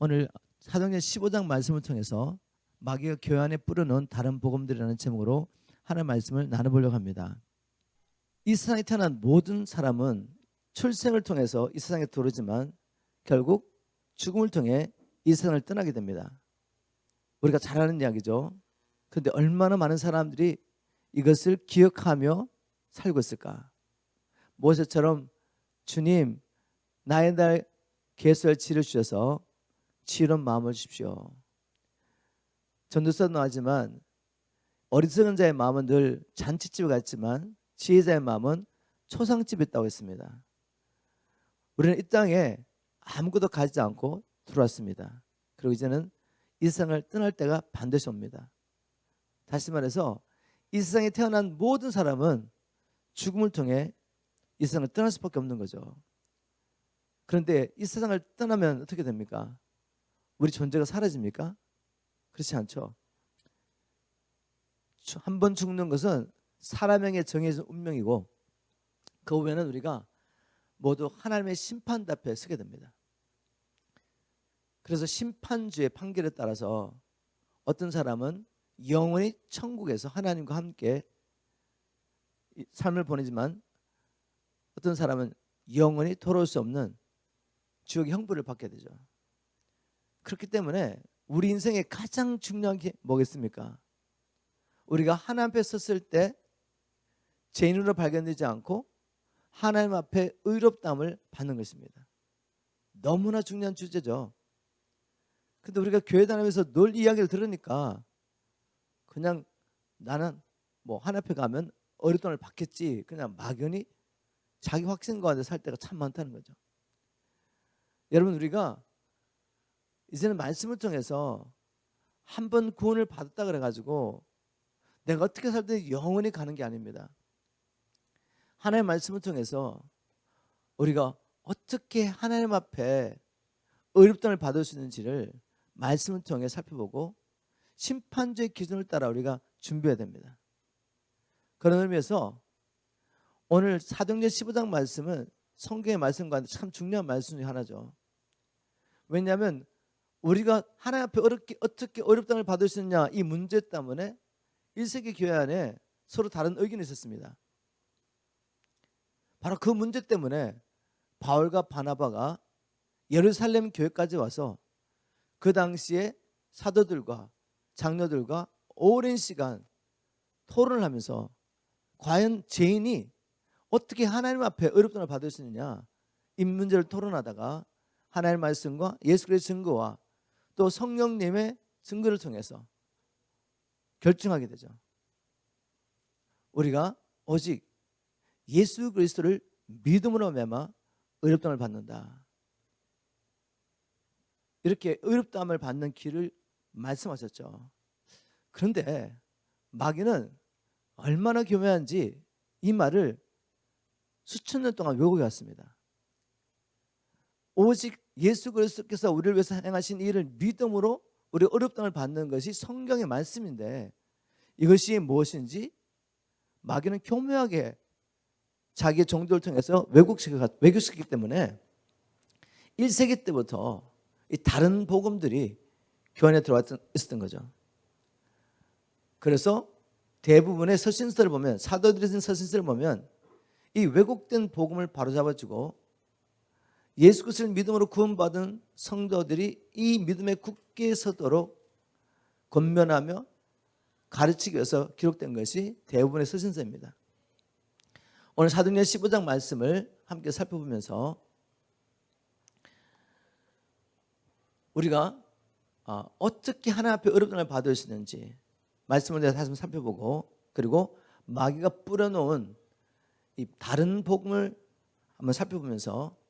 오늘 사도행전 15장 말씀을 통해서 마귀가 교회 안에 뿌려놓은 다른 복음들이라는 제목으로 하나의 말씀을 나눠보려고 합니다. 이 세상에 태어난 모든 사람은 출생을 통해서 이 세상에 들어오지만 결국 죽음을 통해 이 세상을 떠나게 됩니다. 우리가 잘 아는 이야기죠. 그런데 얼마나 많은 사람들이 이것을 기억하며 살고 있을까? 모세처럼 주님 나의 날 개수할 지를 주셔서 지혜로운 마음을 주십시오. 전도서도 나오지만 어리석은 자의 마음은 늘 잔치집에 갔지만 지혜자의 마음은 초상집에 있다고 했습니다. 우리는 이 땅에 아무것도 가지지 않고 들어왔습니다. 그리고 이제는 이 세상을 떠날 때가 반드시 옵니다. 다시 말해서 이 세상에 태어난 모든 사람은 죽음을 통해 이 세상을 떠날 수밖에 없는 거죠. 그런데 이 세상을 떠나면 어떻게 됩니까? 우리 존재가 사라집니까? 그렇지 않죠. 한 번 죽는 것은 사람에게 정해진 운명이고 그 후에는 우리가 모두 하나님의 심판 앞에 서게 됩니다. 그래서 심판주의 판결에 따라서 어떤 사람은 영원히 천국에서 하나님과 함께 삶을 보내지만 어떤 사람은 영원히 돌아올 수 없는 지옥의 형벌을 받게 되죠. 그렇기 때문에 우리 인생의 가장 중요한 게 뭐겠습니까? 우리가 하나님 앞에 섰을 때 죄인으로 발견되지 않고 하나님 앞에 의롭다함을 받는 것입니다. 너무나 중요한 주제죠. 근데 우리가 교회 다니면서 늘 이야기를 들으니까 그냥 나는 뭐 하나님 앞에 가면 의롭다함을 받겠지, 그냥 막연히 자기 확신 가운데 살 때가 참 많다는 거죠. 여러분, 우리가 이제는 말씀을 통해서 한 번 구원을 받았다 그래가지고 내가 어떻게 살든 영원히 가는 게 아닙니다. 하나님의 말씀을 통해서 우리가 어떻게 하나님 앞에 의롭다함을 받을 수 있는지를 말씀을 통해 살펴보고 심판주의 기준을 따라 우리가 준비해야 됩니다. 그런 의미에서 오늘 사도행전 15장 말씀은 성경의 말씀과 참 중요한 말씀 중 하나죠. 왜냐하면 우리가 하나님 앞에 어떻게 의롭다함을 받을 수 있냐, 이 문제 때문에 1세기 교회 안에 서로 다른 의견이 있었습니다. 바로 그 문제 때문에 바울과 바나바가 예루살렘 교회까지 와서 그 당시에 사도들과 장로들과 오랜 시간 토론을 하면서 과연 죄인이 어떻게 하나님 앞에 의롭다함을 받을 수 있느냐, 이 문제를 토론하다가 하나님의 말씀과 예수 그리스도의 증거와 또 성령님의 증거를 통해서 결정하게 되죠. 우리가 오직 예수 그리스도를 믿음으로 말미암아 의롭다함을 받는다, 이렇게 의롭다함을 받는 길을 말씀하셨죠. 그런데 마귀는 얼마나 교묘한지 이 말을 수천 년 동안 외우고 왔습니다. 오직 예수 그리스도께서 우리를 위해서 행하신 일을 믿음으로 우리 의롭다함을 받는 것이 성경의 말씀인데 이것이 무엇인지 마귀는 교묘하게 자기의 종들을 통해서 왜곡시키기 때문에 1세기 때부터 이 다른 복음들이 교회 안에 들어왔던 거죠. 그래서 대부분의 서신서를 보면, 사도들이 쓴 서신서를 보면 이 왜곡된 복음을 바로잡아주고 예수 그리스도를 믿음으로 구원받은 성도들이 이 믿음에 굳게 서도록 권면하며 가르치기 위해서 기록된 것이 대부분의 서신서입니다. 오늘 사도행전 15장 말씀을 함께 살펴보면서 우리가 어떻게 하나님 앞에 의롭다함을 받을 수 있는지 말씀을 다시 한번 살펴보고, 그리고 마귀가 뿌려놓은 이 다른 복음을 한번 살펴보면서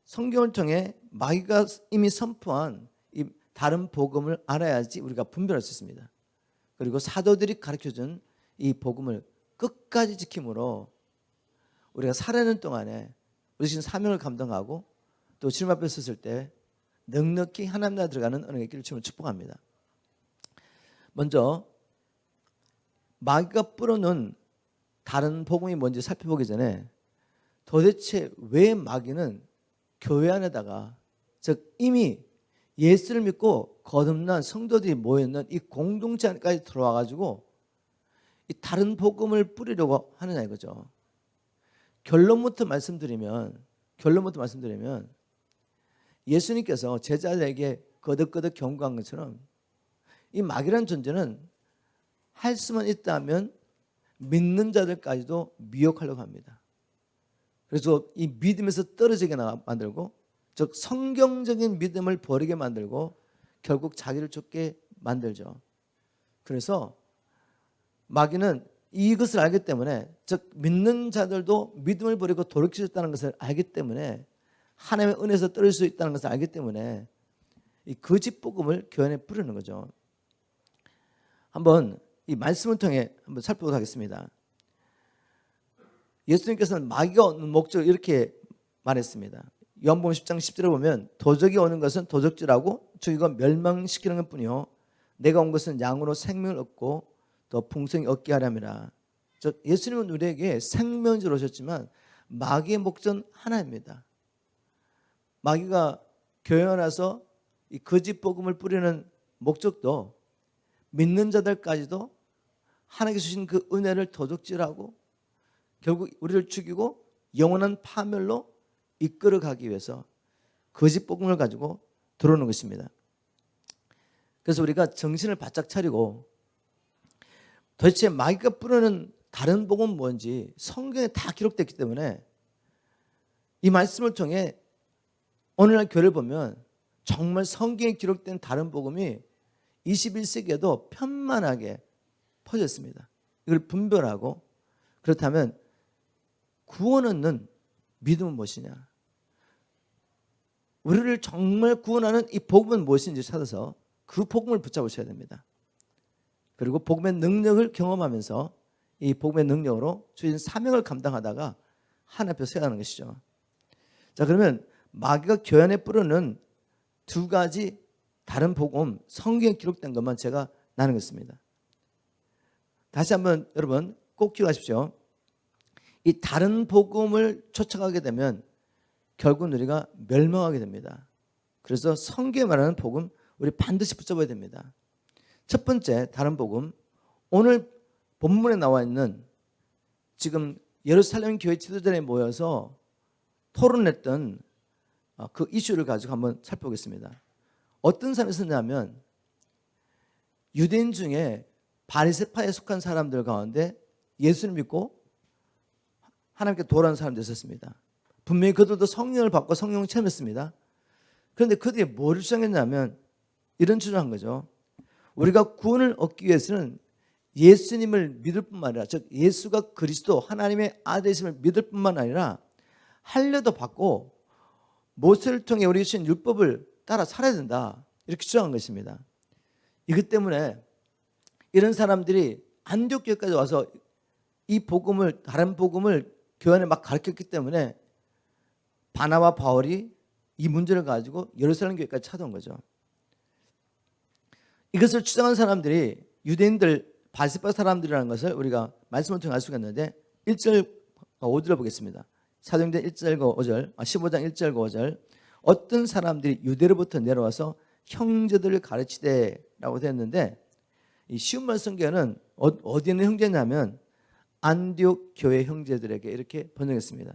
성경을 통해 마귀가 이미 선포한 이 다른 복음을 알아야지 우리가 분별할 수 있습니다. 그리고 사도들이 가르쳐준 이 복음을 끝까지 지킴으로 우리가 살아있는 동안에 우리 지금 사명을 감당하고 또 주님 앞에 섰을 때 넉넉히 하나님 나라 들어가는 은혜의 길을 주님을 축복합니다. 먼저 마귀가 뿌려놓은 다른 복음이 뭔지 살펴보기 전에 도대체 왜 마귀는 교회 안에다가, 즉 이미 예수를 믿고 거듭난 성도들이 모여있는 이 공동체 안까지 들어와가지고 이 다른 복음을 뿌리려고 하느냐 이거죠. 결론부터 말씀드리면 예수님께서 제자들에게 거듭거듭 경고한 것처럼 이 마귀라는 존재는 할 수만 있다면 믿는 자들까지도 미혹하려고 합니다. 그래서 이 믿음에서 떨어지게 만들고, 즉 성경적인 믿음을 버리게 만들고 결국 자기를 쫓게 만들죠. 그래서 마귀는 이것을 알기 때문에, 즉 믿는 자들도 믿음을 버리고 돌이킬 수 있다는 것을 알기 때문에, 하나님의 은혜에서 떨어질 수 있다는 것을 알기 때문에 이 거짓 복음을 교회 안에 뿌리는 거죠. 한번 이 말씀을 통해 한번 살펴보도록 하겠습니다. 예수님께서는 마귀가 오는 목적을 이렇게 말했습니다. 요한복음 10장 10절에 보면 도적이 오는 것은 도적질하고 죽이고 멸망시키는 것뿐이요 내가 온 것은 양으로 생명을 얻고 더 풍성히 얻게 하려니라. 즉 예수님은 우리에게 생명을 주러 오셨지만 마귀의 목적은 하나입니다. 마귀가 교회 안에 와서 이 거짓 복음을 뿌리는 목적도 믿는 자들까지도 하나님께서 주신 그 은혜를 도적질하고 결국 우리를 죽이고 영원한 파멸로 이끌어가기 위해서 거짓 복음을 가지고 들어오는 것입니다. 그래서 우리가 정신을 바짝 차리고 도대체 마귀가 뿌리는 다른 복음은 뭔지 성경에 다 기록됐기 때문에 이 말씀을 통해 오늘날 교회를 보면 정말 성경에 기록된 다른 복음이 21세기에도 편만하게 퍼졌습니다. 이걸 분별하고, 그렇다면 구원 얻는 믿음은 무엇이냐, 우리를 정말 구원하는 이 복음은 무엇인지 찾아서 그 복음을 붙잡으셔야 됩니다. 그리고 복음의 능력을 경험하면서 이 복음의 능력으로 주신 사명을 감당하다가 하나님 앞에 서야 하는 것이죠. 자, 그러면 마귀가 교회 안에 뿌리는 두 가지 다른 복음, 성경에 기록된 것만 제가 나누겠습니다. 다시 한번 여러분 꼭 기억하십시오. 이 다른 복음을 쫓아가게 되면 결국 우리가 멸망하게 됩니다. 그래서 성경에 말하는 복음 우리 반드시 붙잡아야 됩니다. 첫 번째 다른 복음, 오늘 본문에 나와 있는 지금 예루살렘 교회 지도자들이 모여서 토론했던 그 이슈를 가지고 한번 살펴보겠습니다. 어떤 사람이 썼냐면 유대인 중에 바리새파에 속한 사람들 가운데 예수를 믿고 하나님께 돌아온 사람들이 있었습니다. 분명히 그들도 성령을 받고 성령을 체험했습니다. 그런데 그들이 뭐를 주장했냐면 이런 주장한 거죠. 우리가 구원을 얻기 위해서는 예수님을 믿을 뿐만 아니라, 즉 예수가 그리스도 하나님의 아들이심을 믿을 뿐만 아니라 할례도 받고 모세를 통해 우리 주신 율법을 따라 살아야 된다, 이렇게 주장한 것입니다. 이것 때문에 이런 사람들이 안디옥 교회까지 와서 이 복음을, 다른 복음을 교회 안에 막 가르쳤기 때문에 바나바 바울이 이 문제를 가지고 예루살렘 교회까지 찾아온 거죠. 이것을 주장한 사람들이 유대인들, 바리새파 사람들이라는 것을 우리가 말씀을 통해 알 수가 있는데 1절 5절을 보겠습니다. 사도행전 1절과 5절, 15장 1절과 5절. 어떤 사람들이 유대로부터 내려와서 형제들을 가르치되라고 되었는데, 이 쉬운 말 성경은 어디에 있는 형제냐면 안디옥 교회 형제들에게 이렇게 번역했습니다.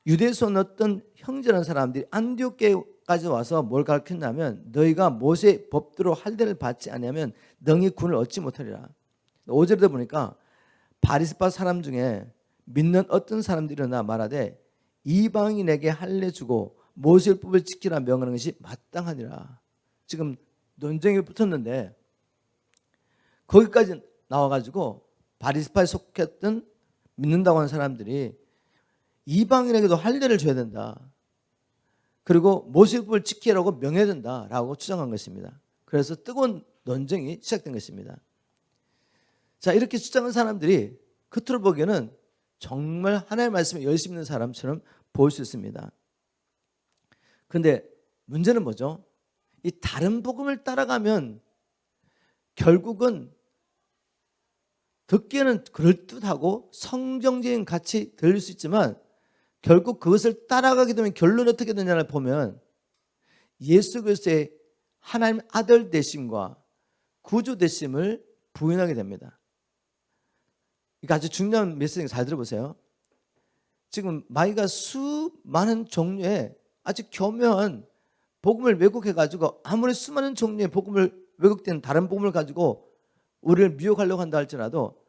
유대에서 온 어떤 형제라는 사람들이 안디옥 교회까지 와서 뭘 가르쳤냐면 너희가 모세의 법대로 할례를 받지 않으면 너희 구원을 얻지 못하리라. 5절에 보니까 바리새파 사람 중에 믿는 어떤 사람들이 일어나 말하되 이방인에게 할례 주고 모세율법을 지키라 명하는 것이 마땅하니라. 지금 논쟁이 붙었는데 거기까지 나와가지고 바리새파에 속했던 믿는다고 하는 사람들이 이방인에게도 할례를 줘야 된다, 그리고 모세율법을 지키라고 명해야 된다라고 주장한 것입니다. 그래서 뜨거운 논쟁이 시작된 것입니다. 자, 이렇게 주장한 사람들이 겉으로 보기에는 정말 하나님의 말씀에 열심히 있는 사람처럼 보일 수 있습니다. 그런데 문제는 뭐죠? 이 다른 복음을 따라가면 결국은 듣기에는 그럴듯하고 성경적인 가치 들릴 수 있지만 결국 그것을 따라가게 되면 결론이 어떻게 되냐를 보면 예수 그리스도의 하나님 아들 되심과 구주 되심을 부인하게 됩니다. 이거 아주 중요한 메시지, 잘 들어보세요. 지금 마귀가 수많은 종류의 아주 교묘한 복음을 왜곡해가지고, 아무리 수많은 종류의 복음을 왜곡된 다른 복음을 가지고 우리를 미혹하려고 한다 할지라도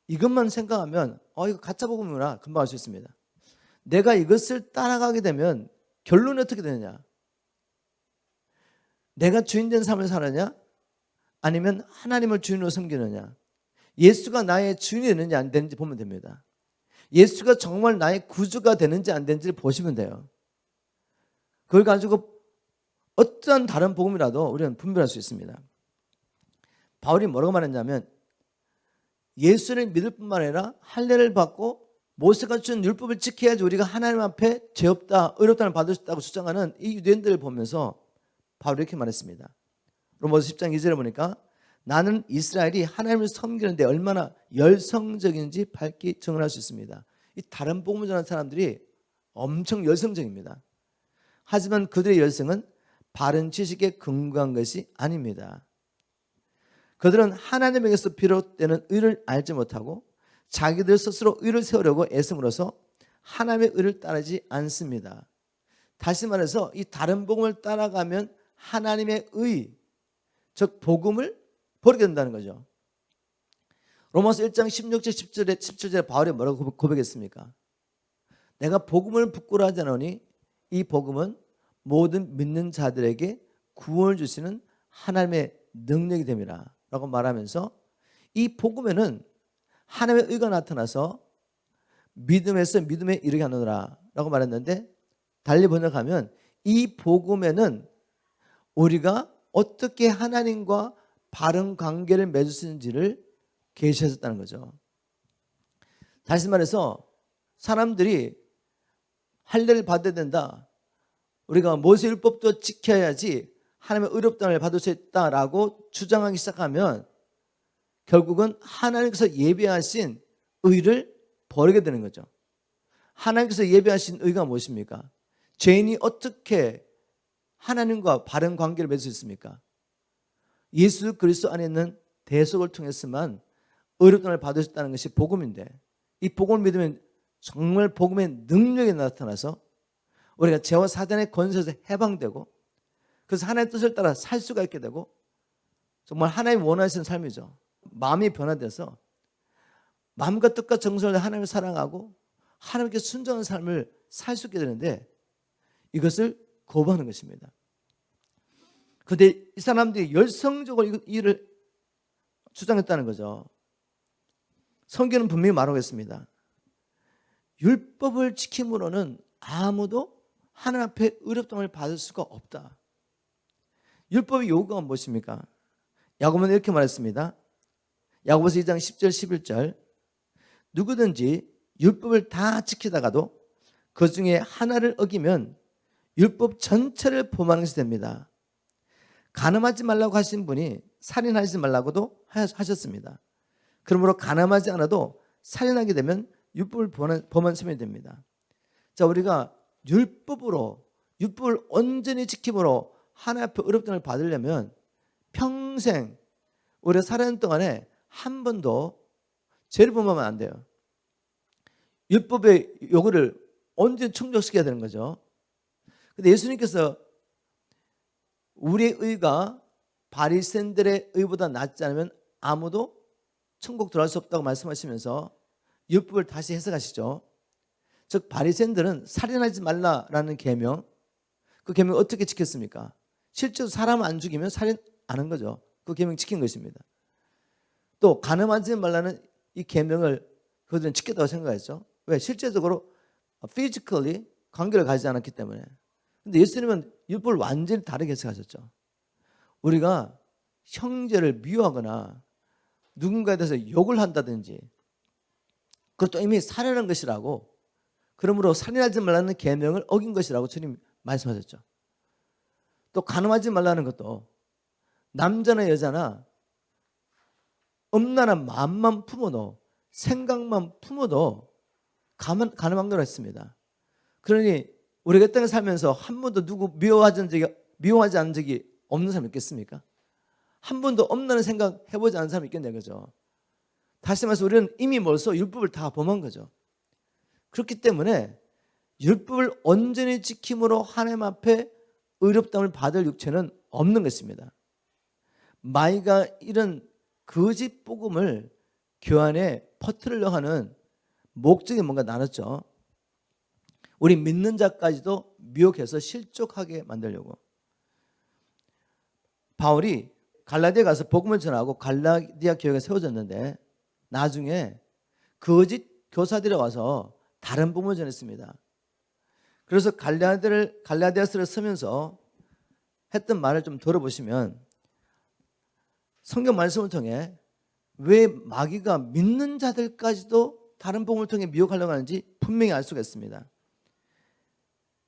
이것만 생각하면 이거 가짜 복음이구나 금방 알 수 있습니다. 내가 이것을 따라가게 되면 결론이 어떻게 되느냐, 내가 주인된 삶을 살느냐 아니면 하나님을 주인으로 섬기느냐, 예수가 나의 주인이 되는지 안 되는지 보면 됩니다. 예수가 정말 나의 구주가 되는지 안 되는지를 보시면 돼요. 그걸 가지고 어떠한 다른 복음이라도 우리는 분별할 수 있습니다. 바울이 뭐라고 말했냐면, 예수를 믿을 뿐만 아니라 할례를 받고 모세가 준 율법을 지켜야지 우리가 하나님 앞에 죄 없다, 의롭다를 받을 수 있다고 주장하는 이 유대인들을 보면서 바울이 이렇게 말했습니다. 로마서 10장 2절에 보니까 나는 이스라엘이 하나님을 섬기는데 얼마나 열성적인지 밝게 증언할 수 있습니다. 이 다른 복음을 전하는 사람들이 엄청 열성적입니다. 하지만 그들의 열성은 바른 지식에 근거한 것이 아닙니다. 그들은 하나님에게서 비롯되는 의를 알지 못하고 자기들 스스로 의를 세우려고 애씀으로써 하나님의 의를 따르지 않습니다. 다시 말해서 이 다른 복음을 따라가면 하나님의 의, 즉 복음을 버리게 된다는 거죠. 로마서 1장 16절 17절에 바울이 뭐라고 고백했습니까? 내가 복음을 부끄러워하지 않으니 이 복음은 모든 믿는 자들에게 구원을 주시는 하나님의 능력이 됨이라 라고 말하면서, 이 복음에는 하나님의 의가 나타나서 믿음에서 믿음에 이르게 하느니라 라고 말했는데, 달리 번역하면 이 복음에는 우리가 어떻게 하나님과 바른 관계를 맺을 수 있는지를 계시하셨다는 거죠. 다시 말해서 사람들이 할례를 받아야 된다, 우리가 모세율법도 지켜야지 하나님의 의롭다함을 받을 수 있다라고 주장하기 시작하면 결국은 하나님께서 예배하신 의를 버리게 되는 거죠. 하나님께서 예배하신 의가 무엇입니까? 죄인이 어떻게 하나님과 바른 관계를 맺을 수 있습니까? 예수 그리스도 안에 있는 대속을 통해서만 의롭다함을 받을 수 있다는 것이 복음인데, 이 복음을 믿으면 정말 복음의 능력이 나타나서 우리가 죄와 사단의 권세에서 해방되고, 그래서 하나님의 뜻을 따라 살 수가 있게 되고, 정말 하나님 원하시는 삶이죠. 마음이 변화돼서 마음과 뜻과 정성을 하나님을 사랑하고 하나님께 순종하는 삶을 살 수 있게 되는데, 이것을 거부하는 것입니다. 그런데 이 사람들이 열성적으로 이 일을 주장했다는 거죠. 성경은 분명히 말하고 있습니다. 율법을 지킴으로는 아무도 하나님 앞에 의롭다함을 받을 수가 없다. 율법의 요구가 무엇입니까? 야고보는 이렇게 말했습니다. 야고보서 2장 10절 11절, 누구든지 율법을 다 지키다가도 그 중에 하나를 어기면 율법 전체를 범하는 것이 됩니다. 간음하지 말라고 하신 분이 살인하지 말라고도 하셨습니다. 그러므로 간음하지 않아도 살인하게 되면 율법을 범한 셈이 됩니다. 자, 우리가 율법을 온전히 지킴으로 하나님 앞에 의롭다함을 받으려면 평생 우리가 살아가는 동안에 한 번도 죄를 범하면 안 돼요. 율법의 요구를 온전히 충족시켜야 되는 거죠. 근데 예수님께서 우리의 의가 바리새인들의 의보다 낫지 않으면 아무도 천국 들어갈 수 없다고 말씀하시면서 율법을 다시 해석하시죠. 즉 바리새인들은 살인하지 말라라는 계명, 그 계명을 어떻게 지켰습니까? 실제로 사람 안 죽이면 살인 안 한 거죠. 그 계명 지킨 것입니다. 또 간음하지 말라는 이 계명을 그들은 지켰다고 생각했죠. 왜? 실제적으로 physically 관계를 가지지 않았기 때문에. 근데 예수님은 율법을 완전히 다르게 해석하셨죠. 우리가 형제를 미워하거나 누군가에 대해서 욕을 한다든지, 그것도 이미 살인한 것이라고, 그러므로 살인하지 말라는 계명을 어긴 것이라고 주님 말씀하셨죠. 또 간음하지 말라는 것도 남자나 여자나 음란한 마음만 품어도, 생각만 품어도 간음한 거라 했습니다. 그러니 우리가 이 땅에 살면서 한 번도 누구 미워하지 않은 적이 없는 사람 있겠습니까? 한 번도 없는 생각 해보지 않은 사람이 있겠냐 그죠? 다시 말해서 우리는 이미 벌써 율법을 다 범한 거죠. 그렇기 때문에 율법을 온전히 지킴으로 하나님 앞에 의롭다함을 받을 육체는 없는 것입니다. 마귀가 이런 거짓 복음을 교환에 퍼뜨리려 하는 목적이 뭔가 나눴죠. 우리 믿는 자까지도 미혹해서 실족하게 만들려고. 바울이 갈라디아 가서 복음을 전하고 갈라디아 교회가 세워졌는데 나중에 거짓 교사들이 와서 다른 복음을 전했습니다. 그래서 갈라디아서를 쓰면서 했던 말을 좀 들어보시면 성경 말씀을 통해 왜 마귀가 믿는 자들까지도 다른 복음을 통해 미혹하려고 하는지 분명히 알 수가 있습니다.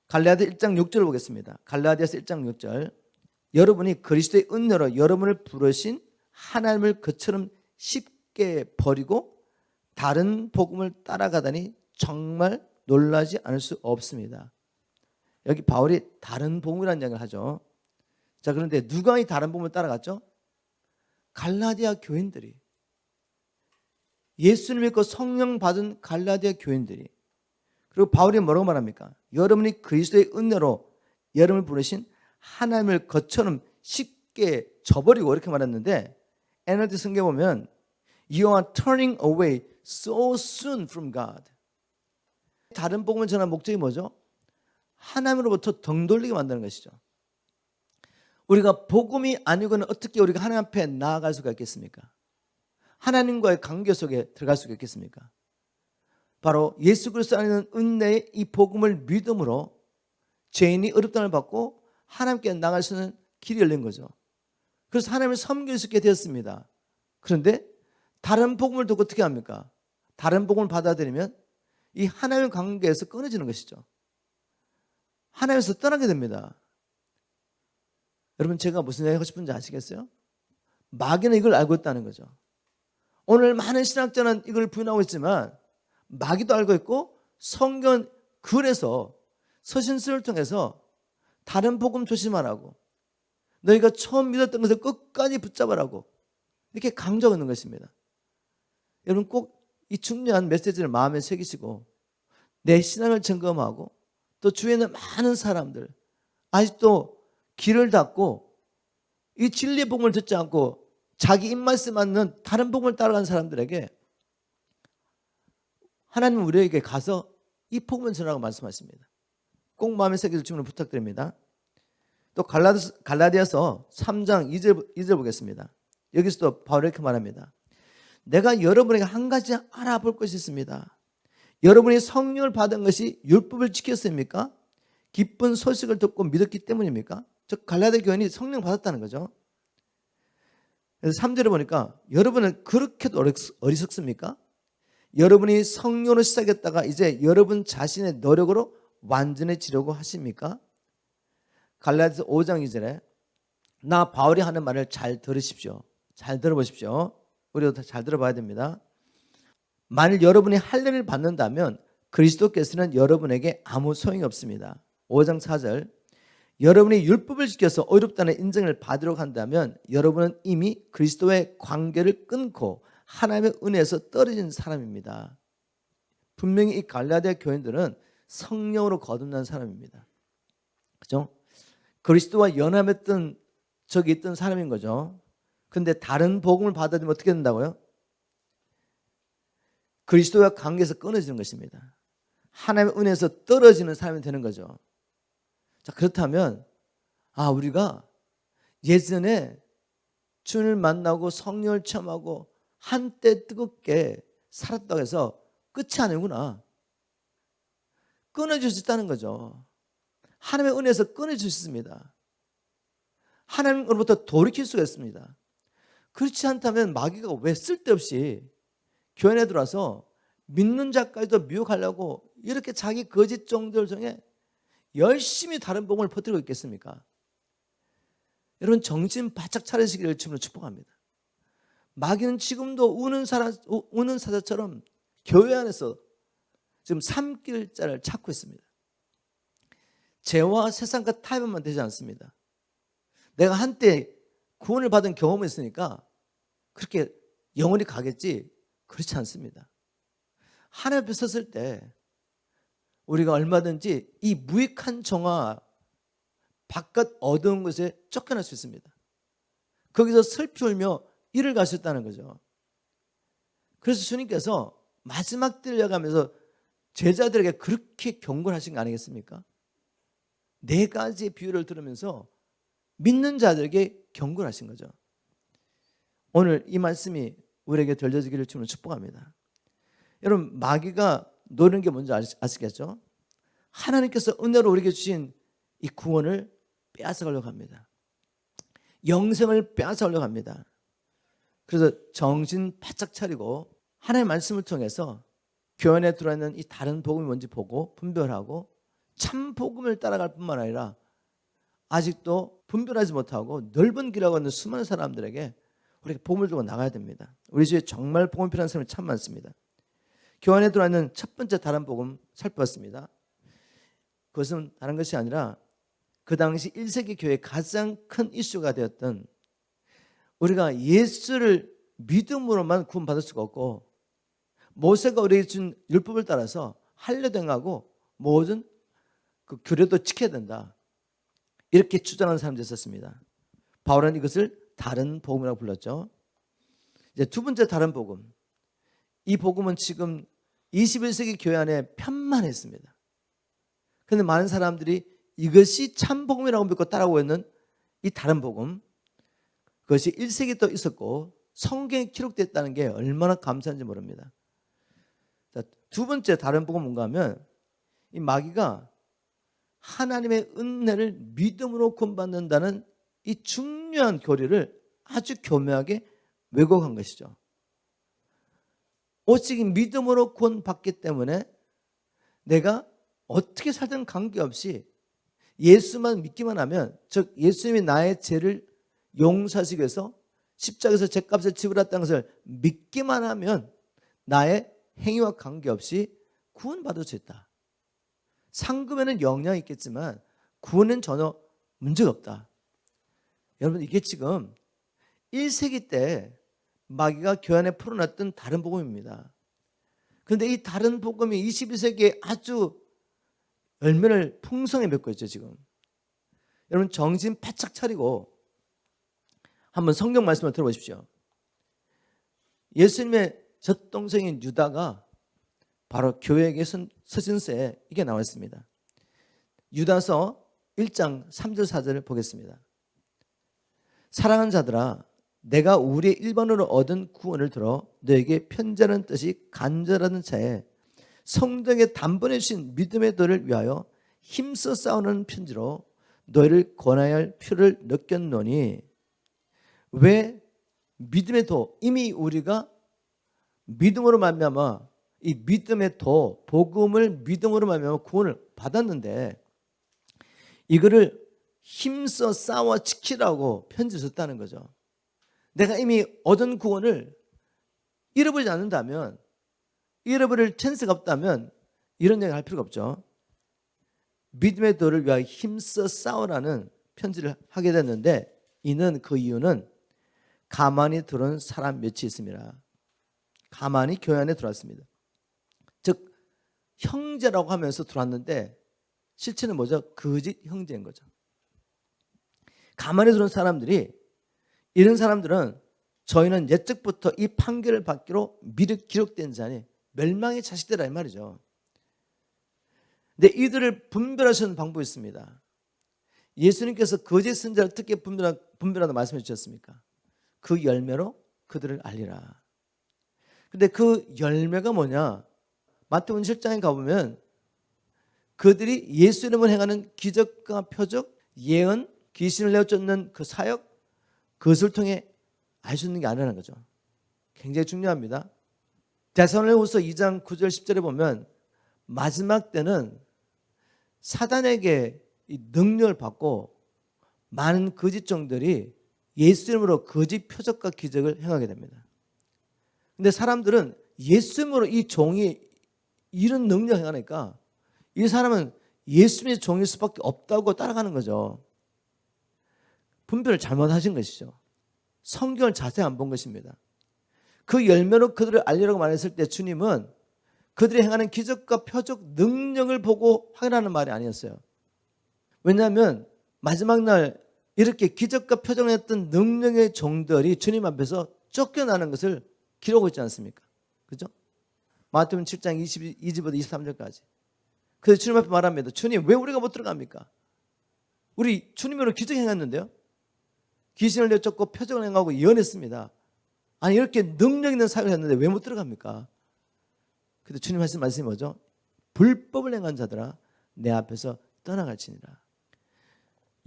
갈라디아 1장 6절을 보겠습니다. 갈라디아서 1장 6절. 여러분이 그리스도의 은혜로 여러분을 부르신 하나님을 그처럼 쉽게 버리고 다른 복음을 따라가다니 정말 놀라지 않을 수 없습니다. 여기 바울이 다른 복음이라는 이야기를 하죠. 자, 그런데 누가 이 다른 복음을 따라갔죠? 갈라디아 교인들이, 예수를 믿고 성령 받은 갈라디아 교인들이. 그리고 바울이 뭐라고 말합니까? 여러분이 그리스도의 은혜로 여러분을 부르신 하나님을 것처럼 쉽게 저버리고 이렇게 말했는데 NLT 성경에 보면 You are turning away so soon from God. 다른 복음을 전하는 목적이 뭐죠? 하나님으로부터 등 돌리게 만드는 것이죠. 우리가 복음이 아니고는 어떻게 우리가 하나님 앞에 나아갈 수가 있겠습니까? 하나님과의 관계 속에 들어갈 수가 있겠습니까? 바로 예수 그리스도 안에 은혜의 이 복음을 믿음으로 죄인이 의롭다함을 받고 하나님께 나갈 수 있는 길이 열린 거죠. 그래서 하나님을 섬길 수 있게 되었습니다. 그런데 다른 복음을 듣고 어떻게 합니까? 다른 복음을 받아들이면 이 하나님의 관계에서 끊어지는 것이죠. 하나님에서 떠나게 됩니다. 여러분, 제가 무슨 얘기 하고 싶은지 아시겠어요? 마귀는 이걸 알고 있다는 거죠. 오늘 많은 신학자는 이걸 부인하고 있지만 마귀도 알고 있고 성경 글에서 서신서를 통해서 다른 복음 조심하라고, 너희가 처음 믿었던 것을 끝까지 붙잡으라고 이렇게 강조하고 있는 것입니다. 여러분, 꼭 이 중요한 메시지를 마음에 새기시고 내 신앙을 점검하고, 또 주위에는 많은 사람들 아직도 귀를 닫고 이 진리의 복음을 듣지 않고 자기 입맛에 맞는 다른 복음을 따라가는 사람들에게 하나님은 우리에게 가서 이 복음을 전하라고 말씀하십니다. 꼭 마음에 새길 주문을 부탁드립니다. 또 갈라디아서 3장 2절 보겠습니다. 여기서도 바울이 이렇게 말합니다. 내가 여러분에게 한 가지 알아볼 것이 있습니다. 여러분이 성령을 받은 것이 율법을 지켰습니까? 기쁜 소식을 듣고 믿었기 때문입니까? 즉 갈라디아 교인이 성령 받았다는 거죠. 그래서 3절에 보니까 여러분은 그렇게도 어리석습니까? 여러분이 성령으로 시작했다가 이제 여러분 자신의 노력으로 완전해지려고 하십니까? 갈라디아서 5장 2절에 나 바울이 하는 말을 잘 들으십시오. 잘 들어보십시오. 우리도 잘 들어봐야 됩니다. 만일 여러분이 할례를 받는다면 그리스도께서는 여러분에게 아무 소용이 없습니다. 5장 4절 여러분이 율법을 지켜서 의롭다는 인정을 받으려고 한다면 여러분은 이미 그리스도의 관계를 끊고 하나님의 은혜에서 떨어진 사람입니다. 분명히 이 갈라디아 교인들은 성령으로 거듭난 사람입니다. 그죠? 그리스도와 연합했던 적이 있던 사람인 거죠. 근데 다른 복음을 받아들이면 어떻게 된다고요? 그리스도와 관계에서 끊어지는 것입니다. 하나님의 은혜에서 떨어지는 사람이 되는 거죠. 자, 그렇다면 우리가 예전에 주님을 만나고 성령을 체험하고 한때 뜨겁게 살았다고 해서 끝이 아니구나. 끊어질 수 있다는 거죠. 하나님의 은혜에서 끊어질 수 있습니다. 하나님으로부터 돌이킬 수가 있습니다. 그렇지 않다면 마귀가 왜 쓸데없이 교회 에 들어와서 믿는 자까지도 미혹하려고 이렇게 자기 거짓 종들 중에 열심히 다른 복음을 퍼뜨리고 있겠습니까? 여러분, 정신 바짝 차리시기를 주님으로 축복합니다. 마귀는 지금도 우는 사자처럼 교회 안에서 지금 삼킬 자를 찾고 있습니다. 죄와 세상과 타협만 되지 않습니다. 내가 한때 구원을 받은 경험이 있으니까 그렇게 영원히 가겠지, 그렇지 않습니다. 하나님 앞에 섰을 때 우리가 얼마든지 이 무익한 정화 바깥 어두운 것에 쫓겨날 수 있습니다. 거기서 슬피 울며 이를 갈 수 있다는 거죠. 그래서 주님께서 마지막 때를 여가면서 제자들에게 그렇게 경고를 하신 거 아니겠습니까? 4가지의 비유를 들으면서 믿는 자들에게 경고를 하신 거죠. 오늘 이 말씀이 우리에게 들려지기를 주님을 축복합니다. 여러분, 마귀가 노리는 게 뭔지 아시겠죠? 하나님께서 은혜로 우리에게 주신 이 구원을 빼앗아가려고 합니다. 영생을 빼앗아가려고 합니다. 그래서 정신 바짝 차리고 하나님의 말씀을 통해서 교회 안에 들어있는 이 다른 복음이 뭔지 보고 분별하고 참 복음을 따라갈 뿐만 아니라 아직도 분별하지 못하고 넓은 길하고 있는 수많은 사람들에게 우리가 복음을 들고 나가야 됩니다. 우리 주위에 정말 복음 필요한 사람이 참 많습니다. 교회 안에 들어있는 첫 번째 다른 복음 살펴봤습니다. 그것은 다른 것이 아니라 그 당시 1세기 교회의 가장 큰 이슈가 되었던, 우리가 예수를 믿음으로만 구원받을 수가 없고 모세가 우리에게 준 율법을 따라서 할례도 행하고 모든 그 규례도 지켜야 된다, 이렇게 주장하는 사람들이 있었습니다. 바울은 이것을 다른 복음이라고 불렀죠. 이제 두 번째 다른 복음, 이 복음은 지금 21세기 교회 안에 편만했습니다. 그런데 많은 사람들이 이것이 참 복음이라고 믿고 따라오고 있는 이 다른 복음, 그것이 1세기 또 있었고 성경에 기록됐다는 게 얼마나 감사한지 모릅니다. 자, 두 번째 다른 복음은 뭔가 하면, 이 마귀가 하나님의 은혜를 믿음으로 구원받는다는 이 중요한 교리를 아주 교묘하게 왜곡한 것이죠. 오직 믿음으로 구원받기 때문에 내가 어떻게 살든 관계없이 예수만 믿기만 하면, 즉 예수님이 나의 죄를 용서하시기 위해서 십자가에서 죄값을 지불했다는 것을 믿기만 하면 나의 행위와 관계없이 구원받을 수 있다. 상급에는 영향이 있겠지만 구원은 전혀 문제가 없다. 여러분, 이게 지금 1세기 때 마귀가 교회 안에 풀어놨던 다른 복음입니다. 그런데 이 다른 복음이 21세기에 아주 열매를 풍성히 맺고 있죠. 지금 여러분, 정신 바짝 차리고 한번 성경 말씀을 들어보십시오. 예수님의 젖동생인 유다가 바로 교회에게 서신서에 이게 나와 있습니다. 유다서 1장 3절 4절을 보겠습니다. 사랑하는 자들아, 내가 우리의 일반으로 얻은 구원을 들어 너에게 편지하는 뜻이 간절하는 차에 성령에 단번에 주신 믿음의 도를 위하여 힘써 싸우는 편지로 너희를 권하여 할 필요를 느꼈노니. 왜 믿음의 도, 이미 우리가 믿음으로 말미암아 이 믿음의 도, 복음을 믿음으로 말미암아 구원을 받았는데 이거를 힘써 싸워 지키라고 편지 줬다는 거죠. 내가 이미 얻은 구원을 잃어버리지 않는다면, 잃어버릴 찬스가 없다면 이런 얘기 할 필요가 없죠. 믿음의 도를 위하여 힘써 싸우라는 편지를 하게 됐는데, 이는 그 이유는 가만히 들어온 사람 몇이 있습니다. 가만히 교회 안에 들어왔습니다. 즉 형제라고 하면서 들어왔는데 실체는 뭐죠? 거짓 형제인 거죠. 가만히 들어온 사람들이, 이런 사람들은 저희는 옛적부터 이 판결을 받기로 미리 기록된 자니 멸망의 자식들이라 이 말이죠. 근데 이들을 분별하시는 방법이 있습니다. 예수님께서 거짓 선지자를 어떻게 분별하다고 말씀해 주셨습니까? 그 열매로 그들을 알리라. 근데 그 열매가 뭐냐? 마태복음 7장에 가보면 그들이 예수 이름을 행하는 기적과 표적, 예언, 귀신을 내어쫓는 그 사역, 그것을 통해 알 수 있는 게 아니라는 거죠. 굉장히 중요합니다. 데살로니가후서 2장 9절 10절에 보면 마지막 때는 사단에게 이 능력을 받고 많은 거짓 종들이 예수 이름으로 거짓 표적과 기적을 행하게 됩니다. 근데 사람들은 예수 이름으로 이 종이 이런 능력을 행하니까 이 사람은 예수님의 종일 수밖에 없다고 따라가는 거죠. 분별을 잘못하신 것이죠. 성경을 자세히 안 본 것입니다. 그 열매로 그들을 알리라고 말했을 때 주님은 그들이 행하는 기적과 표적 능력을 보고 확인하는 말이 아니었어요. 왜냐하면 마지막 날 이렇게 기적과 표적을 했던 능력의 종들이 주님 앞에서 쫓겨나는 것을 기록하고 있지 않습니까? 그죠? 마태복음 7장 22절부터 23절까지. 그래서 주님 앞에 말합니다. 주님, 왜 우리가 못 들어갑니까? 우리 주님으로 기적 행했는데요. 귀신을 내쫓고 표적을 행하고 예언했습니다. 아니 이렇게 능력 있는 사역을 했는데 왜 못 들어갑니까? 그래도 주님 하신 말씀이 뭐죠? 불법을 행한 자들아 내 앞에서 떠나갈지니라.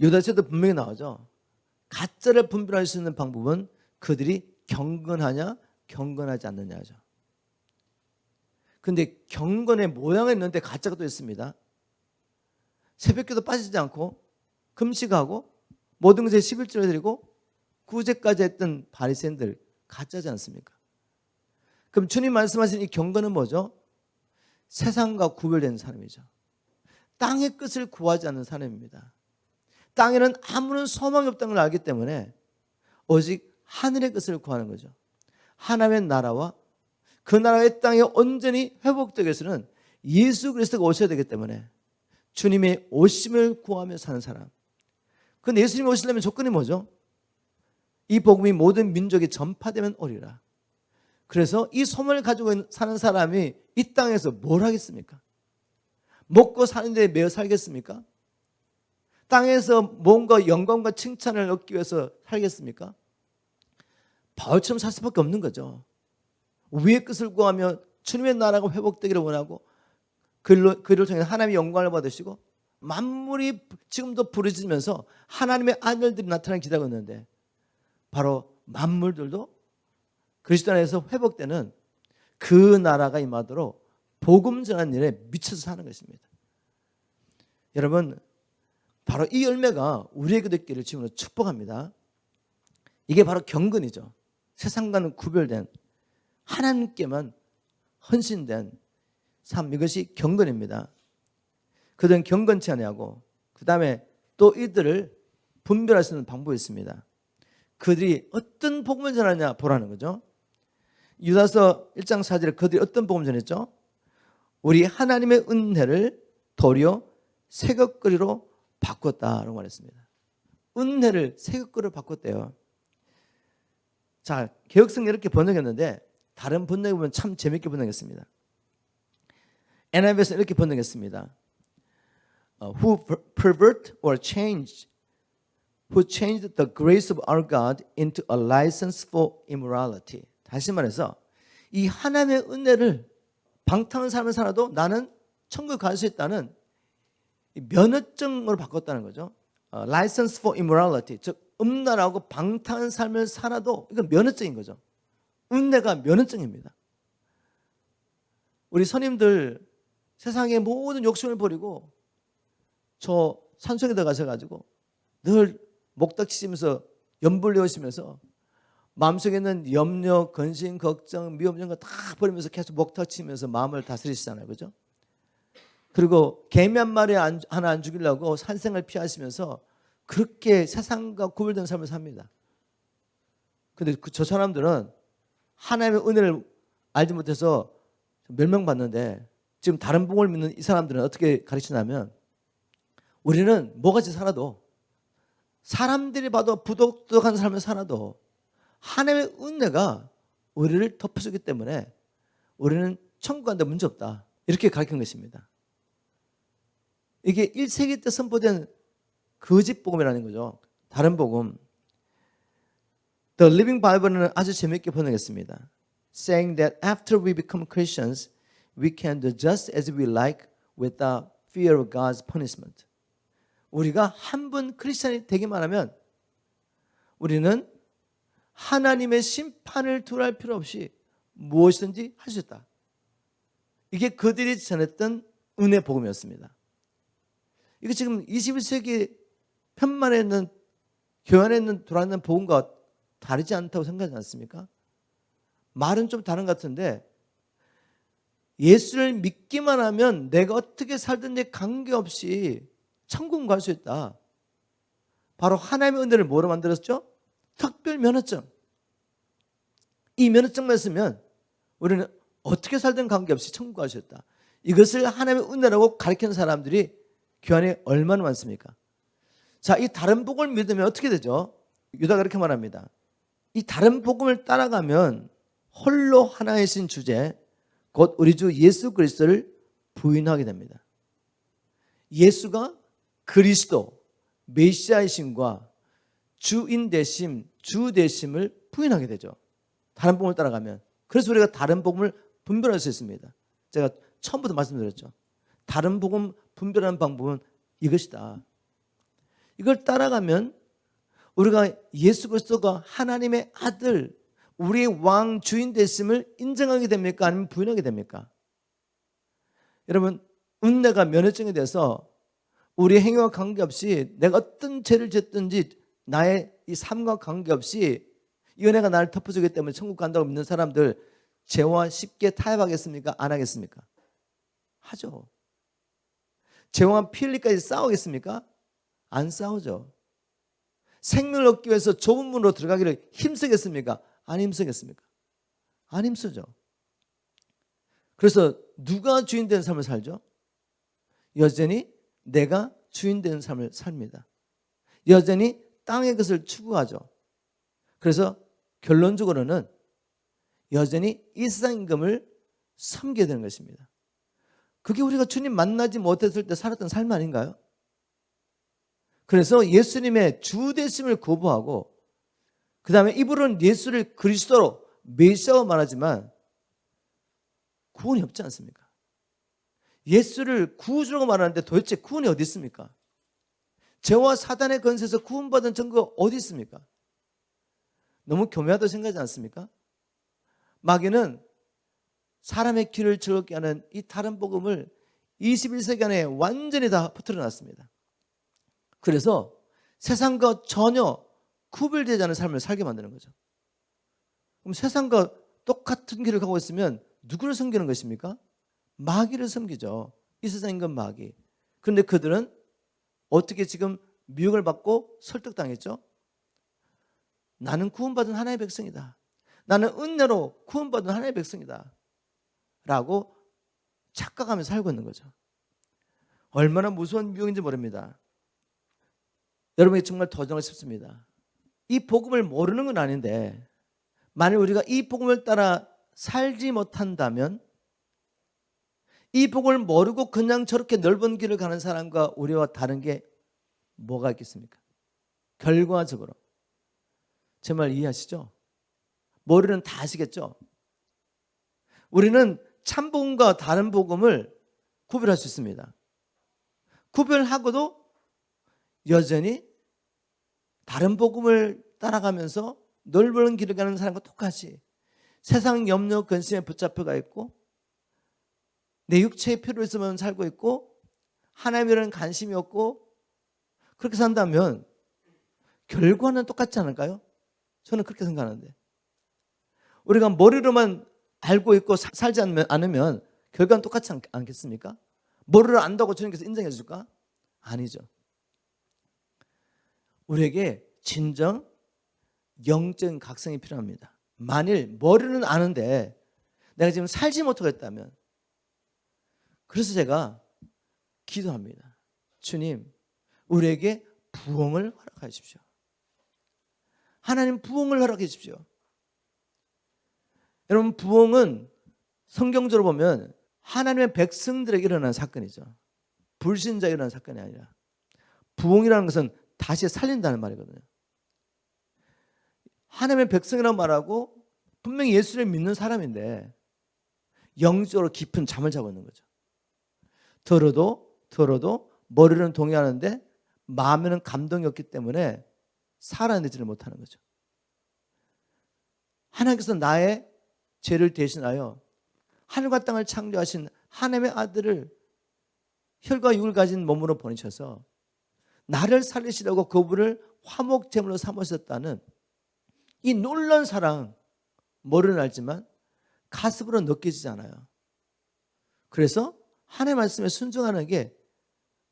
유다서도 분명히 나오죠. 가짜를 분별할 수 있는 방법은 그들이 경건하냐 경건하지 않느냐죠. 그런데 경건의 모양은 있는데 가짜가 또 있습니다. 새벽기도 빠지지 않고 금식하고 모든 것에 11조를 드리고 구제까지 했던 바리새인들 가짜지 않습니까? 그럼 주님 말씀하신 이 경건은 뭐죠? 세상과 구별된 사람이죠. 땅의 끝을 구하지 않는 사람입니다. 땅에는 아무런 소망이 없다는 걸 알기 때문에 오직 하늘의 것을 구하는 거죠. 하나님의 나라와 그 나라의 땅이 온전히 회복되기 위해서는 예수 그리스도가 오셔야 되기 때문에 주님의 오심을 구하며 사는 사람. 그런데 예수님이 오시려면 조건이 뭐죠? 이 복음이 모든 민족에 전파되면 오리라. 그래서 이 소문을 가지고 사는 사람이 이 땅에서 뭘 하겠습니까? 먹고 사는 데 매여 살겠습니까? 땅에서 뭔가 영광과 칭찬을 얻기 위해서 살겠습니까? 바울처럼 살 수밖에 없는 거죠. 위의 끝을 구하며 주님의 나라가 회복되기를 원하고 그를 통해 하나님의 영광을 받으시고 만물이 지금도 부르짖으면서 하나님의 아들들이 나타나기 기다리고 있는데 바로 만물들도 그리스도 안에서 회복되는 그 나라가 임하도록 복음 전하는 일에 미쳐서 사는 것입니다. 여러분 바로 이 열매가 우리에게도 있기를 주님으로 축복합니다. 이게 바로 경건이죠. 세상과는 구별된 하나님께만 헌신된 삶, 이것이 경건입니다. 그들은 경건치 아니하고 그 다음에 또 이들을 분별할 수 있는 방법이 있습니다. 그들이 어떤 복음을 전하냐 보라는 거죠. 유다서 1장 4절에 그들이 어떤 복음을 전했죠? 우리 하나님의 은혜를 도리어 새것거리로 바꿨다라고 말했습니다. 은혜를 새것거리로 바꿨대요. 자, 개역성이 이렇게 번역했는데 다른 번역에 보면 참 재밌게 번역했습니다. NIV에서 이렇게 번역했습니다. Who pervert or change, who changed the grace of our God into a license for immorality. 다시 말해서 이 하나님의 은혜를 방탕한 삶을 살아도 나는 천국에 갈 수 있다는 면허증으로 바꿨다는 거죠. License for immorality, 즉 음란하고 방탕한 삶을 살아도 이건 면허증인 거죠. 은혜가 면허증입니다. 우리 선임들 세상의 모든 욕심을 버리고 저 산속에 들어가셔가지고 늘 목닥 치시면서 염불 내오시면서 마음속에 있는 염려, 근심, 걱정, 미움 이런 거 다 버리면서 계속 목닥 치면서 마음을 다스리시잖아요. 그죠? 그리고 개미 한 마리 하나 안 죽이려고 살생을 피하시면서 그렇게 세상과 구별된 삶을 삽니다. 근데 저 사람들은 하나님의 은혜를 알지 못해서 멸망받는데 지금 다른 복음을 믿는 이 사람들은 어떻게 가르치냐면 우리는 뭐같이 살아도 사람들이 봐도 부도덕한 삶을 살아도 하나님의 은혜가 우리를 덮어주기 때문에 우리는 천국 가는데 문제 없다. 이렇게 가르친 것입니다. 이게 1세기 때 선포된 거짓 복음이라는 거죠. 다른 복음. The Living Bible는 아주 재미있게 번역했습니다. Saying that after we become Christians, we can do just as we like without fear of God's punishment. 우리가 한 번 크리스찬이 되기만 하면 우리는 하나님의 심판을 두려워할 필요 없이 무엇이든지 할 수 있다. 이게 그들이 전했던 은혜 복음이었습니다. 이게 지금 21세기 편만에 있는 교회 안에 있는 돌아다니는 복음과 다르지 않다고 생각하지 않습니까? 말은 좀 다른 것 같은데 예수를 믿기만 하면 내가 어떻게 살든지 관계없이 천국 갈 수 있다. 바로 하나님의 은혜를 뭐로 만들었죠? 특별 면허증. 이 면허증만 있으면 우리는 어떻게 살든 관계없이 천국 가셨다. 이것을 하나님의 은혜라고 가르치는 사람들이 교회 얼마나 많습니까? 자, 이 다른 복음을 믿으면 어떻게 되죠? 유다가 그렇게 말합니다. 이 다른 복음을 따라가면 홀로 하나이신 주제, 곧 우리 주 예수 그리스도를 부인하게 됩니다. 예수가 그리스도, 메시아이심과 주인 되심, 주 되심을 부인하게 되죠. 다른 복음을 따라가면. 그래서 우리가 다른 복음을 분별할 수 있습니다. 제가 처음부터 말씀드렸죠. 다른 복음 분별하는 방법은 이것이다. 이걸 따라가면 우리가 예수 그리스도가 하나님의 아들, 우리의 왕 주인 되심을 인정하게 됩니까? 아니면 부인하게 됩니까? 여러분, 은혜가 면허증이 돼서 우리의 행위와 관계없이 내가 어떤 죄를 짓든지 나의 이 삶과 관계없이 이 은혜가 나를 덮어주기 때문에 천국 간다고 믿는 사람들 죄와 쉽게 타협하겠습니까? 안 하겠습니까? 하죠. 죄와 피 흘리기까지 싸우겠습니까? 안 싸우죠. 생명을 얻기 위해서 좁은 문으로 들어가기를 힘쓰겠습니까? 안 힘쓰겠습니까? 안 힘쓰죠. 그래서 누가 주인 된 삶을 살죠? 여전히 내가 주인 된 삶을 삽니다. 여전히 땅의 것을 추구하죠. 그래서 결론적으로는 여전히 이 세상 임금을 섬기게 되는 것입니다. 그게 우리가 주님 만나지 못했을 때 살았던 삶 아닌가요? 그래서 예수님의 주 되심을 거부하고 그 다음에 입으로는 예수를 그리스도로 메시아로 말하지만 구원이 없지 않습니까? 예수를 구주라고 말하는데 도대체 구원이 어디 있습니까? 죄와 사단의 권세에서 구원받은 증거가 어디 있습니까? 너무 교묘하다고 생각하지 않습니까? 마귀는 사람의 귀를 즐겁게 하는 이 다른 복음을 21세기 안에 완전히 다 퍼뜨려 놨습니다. 그래서 세상과 전혀 구별되지 않은 삶을 살게 만드는 거죠. 그럼 세상과 똑같은 길을 가고 있으면 누구를 섬기는 것입니까? 마귀를 섬기죠. 이 세상 임금 마귀. 그런데 그들은 어떻게 지금 미혹을 받고 설득당했죠? 나는 구원받은 하나님의 백성이다. 나는 은혜로 구원받은 하나님의 백성이다. 라고 착각하면서 살고 있는 거죠. 얼마나 무서운 미혹인지 모릅니다. 여러분에게 정말 도전하고 싶습니다. 이 복음을 모르는 건 아닌데 만일 우리가 이 복음을 따라 살지 못한다면 이 복음을 모르고 그냥 저렇게 넓은 길을 가는 사람과 우리와 다른 게 뭐가 있겠습니까? 결과적으로 제 말 이해하시죠? 모르는 다 아시겠죠? 우리는 참 복음과 다른 복음을 구별할 수 있습니다. 구별하고도 여전히 다른 복음을 따라가면서 넓은 길을 가는 사람과 똑같이 세상 염려 근심에 붙잡혀가 있고 내 육체의 필요에서만 살고 있고 하나님이라는 관심이 없고 그렇게 산다면 결과는 똑같지 않을까요? 저는 그렇게 생각하는데 우리가 머리로만 알고 있고 살지 않으면 결과는 똑같지 않겠습니까? 머리를 안다고 주님께서 인정해 줄까? 아니죠. 우리에게 진정 영적인 각성이 필요합니다. 만일 머리는 아는데 내가 지금 살지 못하고 있다면 그래서 제가 기도합니다. 주님, 우리에게 부흥을 허락해 주십시오. 하나님 부흥을 허락해 주십시오. 여러분 부흥은 성경적으로 보면 하나님의 백성들에게 일어난 사건이죠. 불신자에게 일어난 사건이 아니라 부흥이라는 것은 다시 살린다는 말이거든요. 하나님의 백성이라고 말하고 분명히 예수를 믿는 사람인데 영적으로 깊은 잠을 자고 있는 거죠. 들어도 머리는 동의하는데 마음에는 감동이 없기 때문에 살아내지를 못하는 거죠. 하나님께서 나의 죄를 대신하여 하늘과 땅을 창조하신 하나님의 아들을 혈과 육을 가진 몸으로 보내셔서 나를 살리시려고 그분을 화목제물로 삼으셨다는 이 놀라운 사랑 머리는 알지만 가슴으로 느껴지지 않아요. 그래서 하나님의 말씀에 순종하는 게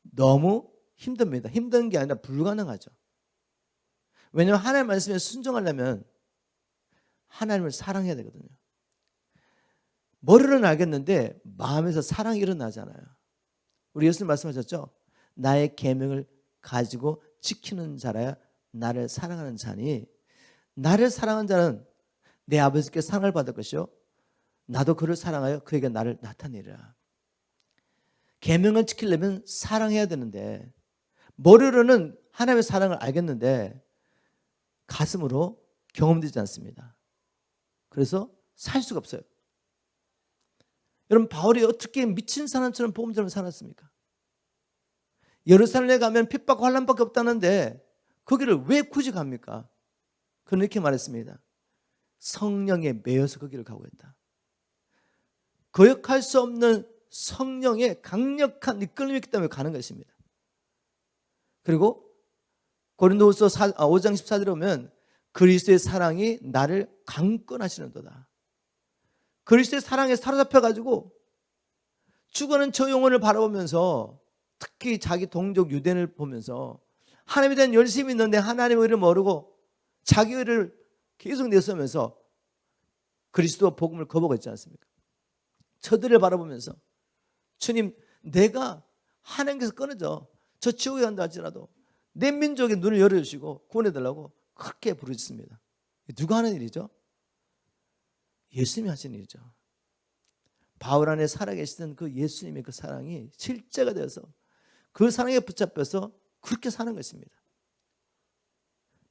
너무 힘듭니다. 힘든 게 아니라 불가능하죠. 왜냐하면 하나님의 말씀에 순종하려면 하나님을 사랑해야 되거든요. 머리로는 알겠는데 마음에서 사랑이 일어나잖아요. 우리 예수님 말씀하셨죠. 나의 계명을 가지고 지키는 자라야 나를 사랑하는 자니, 나를 사랑하는 자는 내 아버지께 사랑을 받을 것이요 나도 그를 사랑하여 그에게 나를 나타내리라. 계명을 지키려면 사랑해야 되는데 머리로는 하나님의 사랑을 알겠는데 가슴으로 경험되지 않습니다. 그래서 살 수가 없어요. 여러분, 바울이 어떻게 미친 사람처럼 복음처럼 살았습니까? 예루살렘에 가면 핍박 환난밖에 없다는데 거기를 왜 굳이 갑니까? 그는 이렇게 말했습니다. 성령에 매여서 거기를 가고 있다. 거역할 수 없는 성령의 강력한 이끌림이 있기 때문에 가는 것입니다. 그리고 고린도후서 5장 14절에 보면 그리스도의 사랑이 나를 강권하시는도다. 그리스도의 사랑에 사로잡혀가지고 죽어가는 저 영혼을 바라보면서, 특히 자기 동족 유대인을 보면서 하나님에 대한 열심이 있는데 하나님의 의를 모르고 자기 의를 계속 내세우면서 그리스도 복음을 거부하고 있지 않습니까? 저들을 바라보면서 주님, 내가 하나님께서 끊어져 저 지옥에 간다 할지라도 내 민족의 눈을 열어주시고 구원해달라고 그렇게 부르짖습니다. 누가 하는 일이죠? 예수님이 하신 일이죠. 바울 안에 살아계시던 그 예수님의 그 사랑이 실제가 되어서 그 사랑에 붙잡혀서 그렇게 사는 것입니다.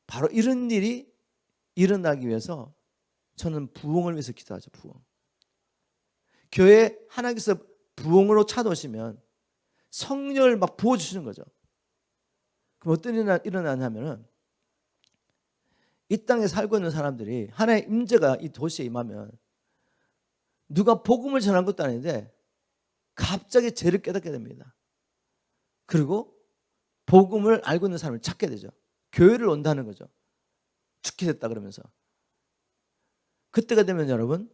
바로 이런 일이 일어나기 위해서 저는 부흥을 위해서 기도하죠. 부흥. 교회에 하나님께서 부흥으로 찾아오시면 성령을 막 부어주시는 거죠. 그럼 어떤 일이 일어나냐면은 이 땅에 살고 있는 사람들이 하나님의 임재가 이 도시에 임하면 누가 복음을 전한 것도 아닌데 갑자기 죄를 깨닫게 됩니다. 그리고 복음을 알고 있는 사람을 찾게 되죠. 교회를 온다는 거죠. 죽게 됐다 그러면서. 그때가 되면 여러분,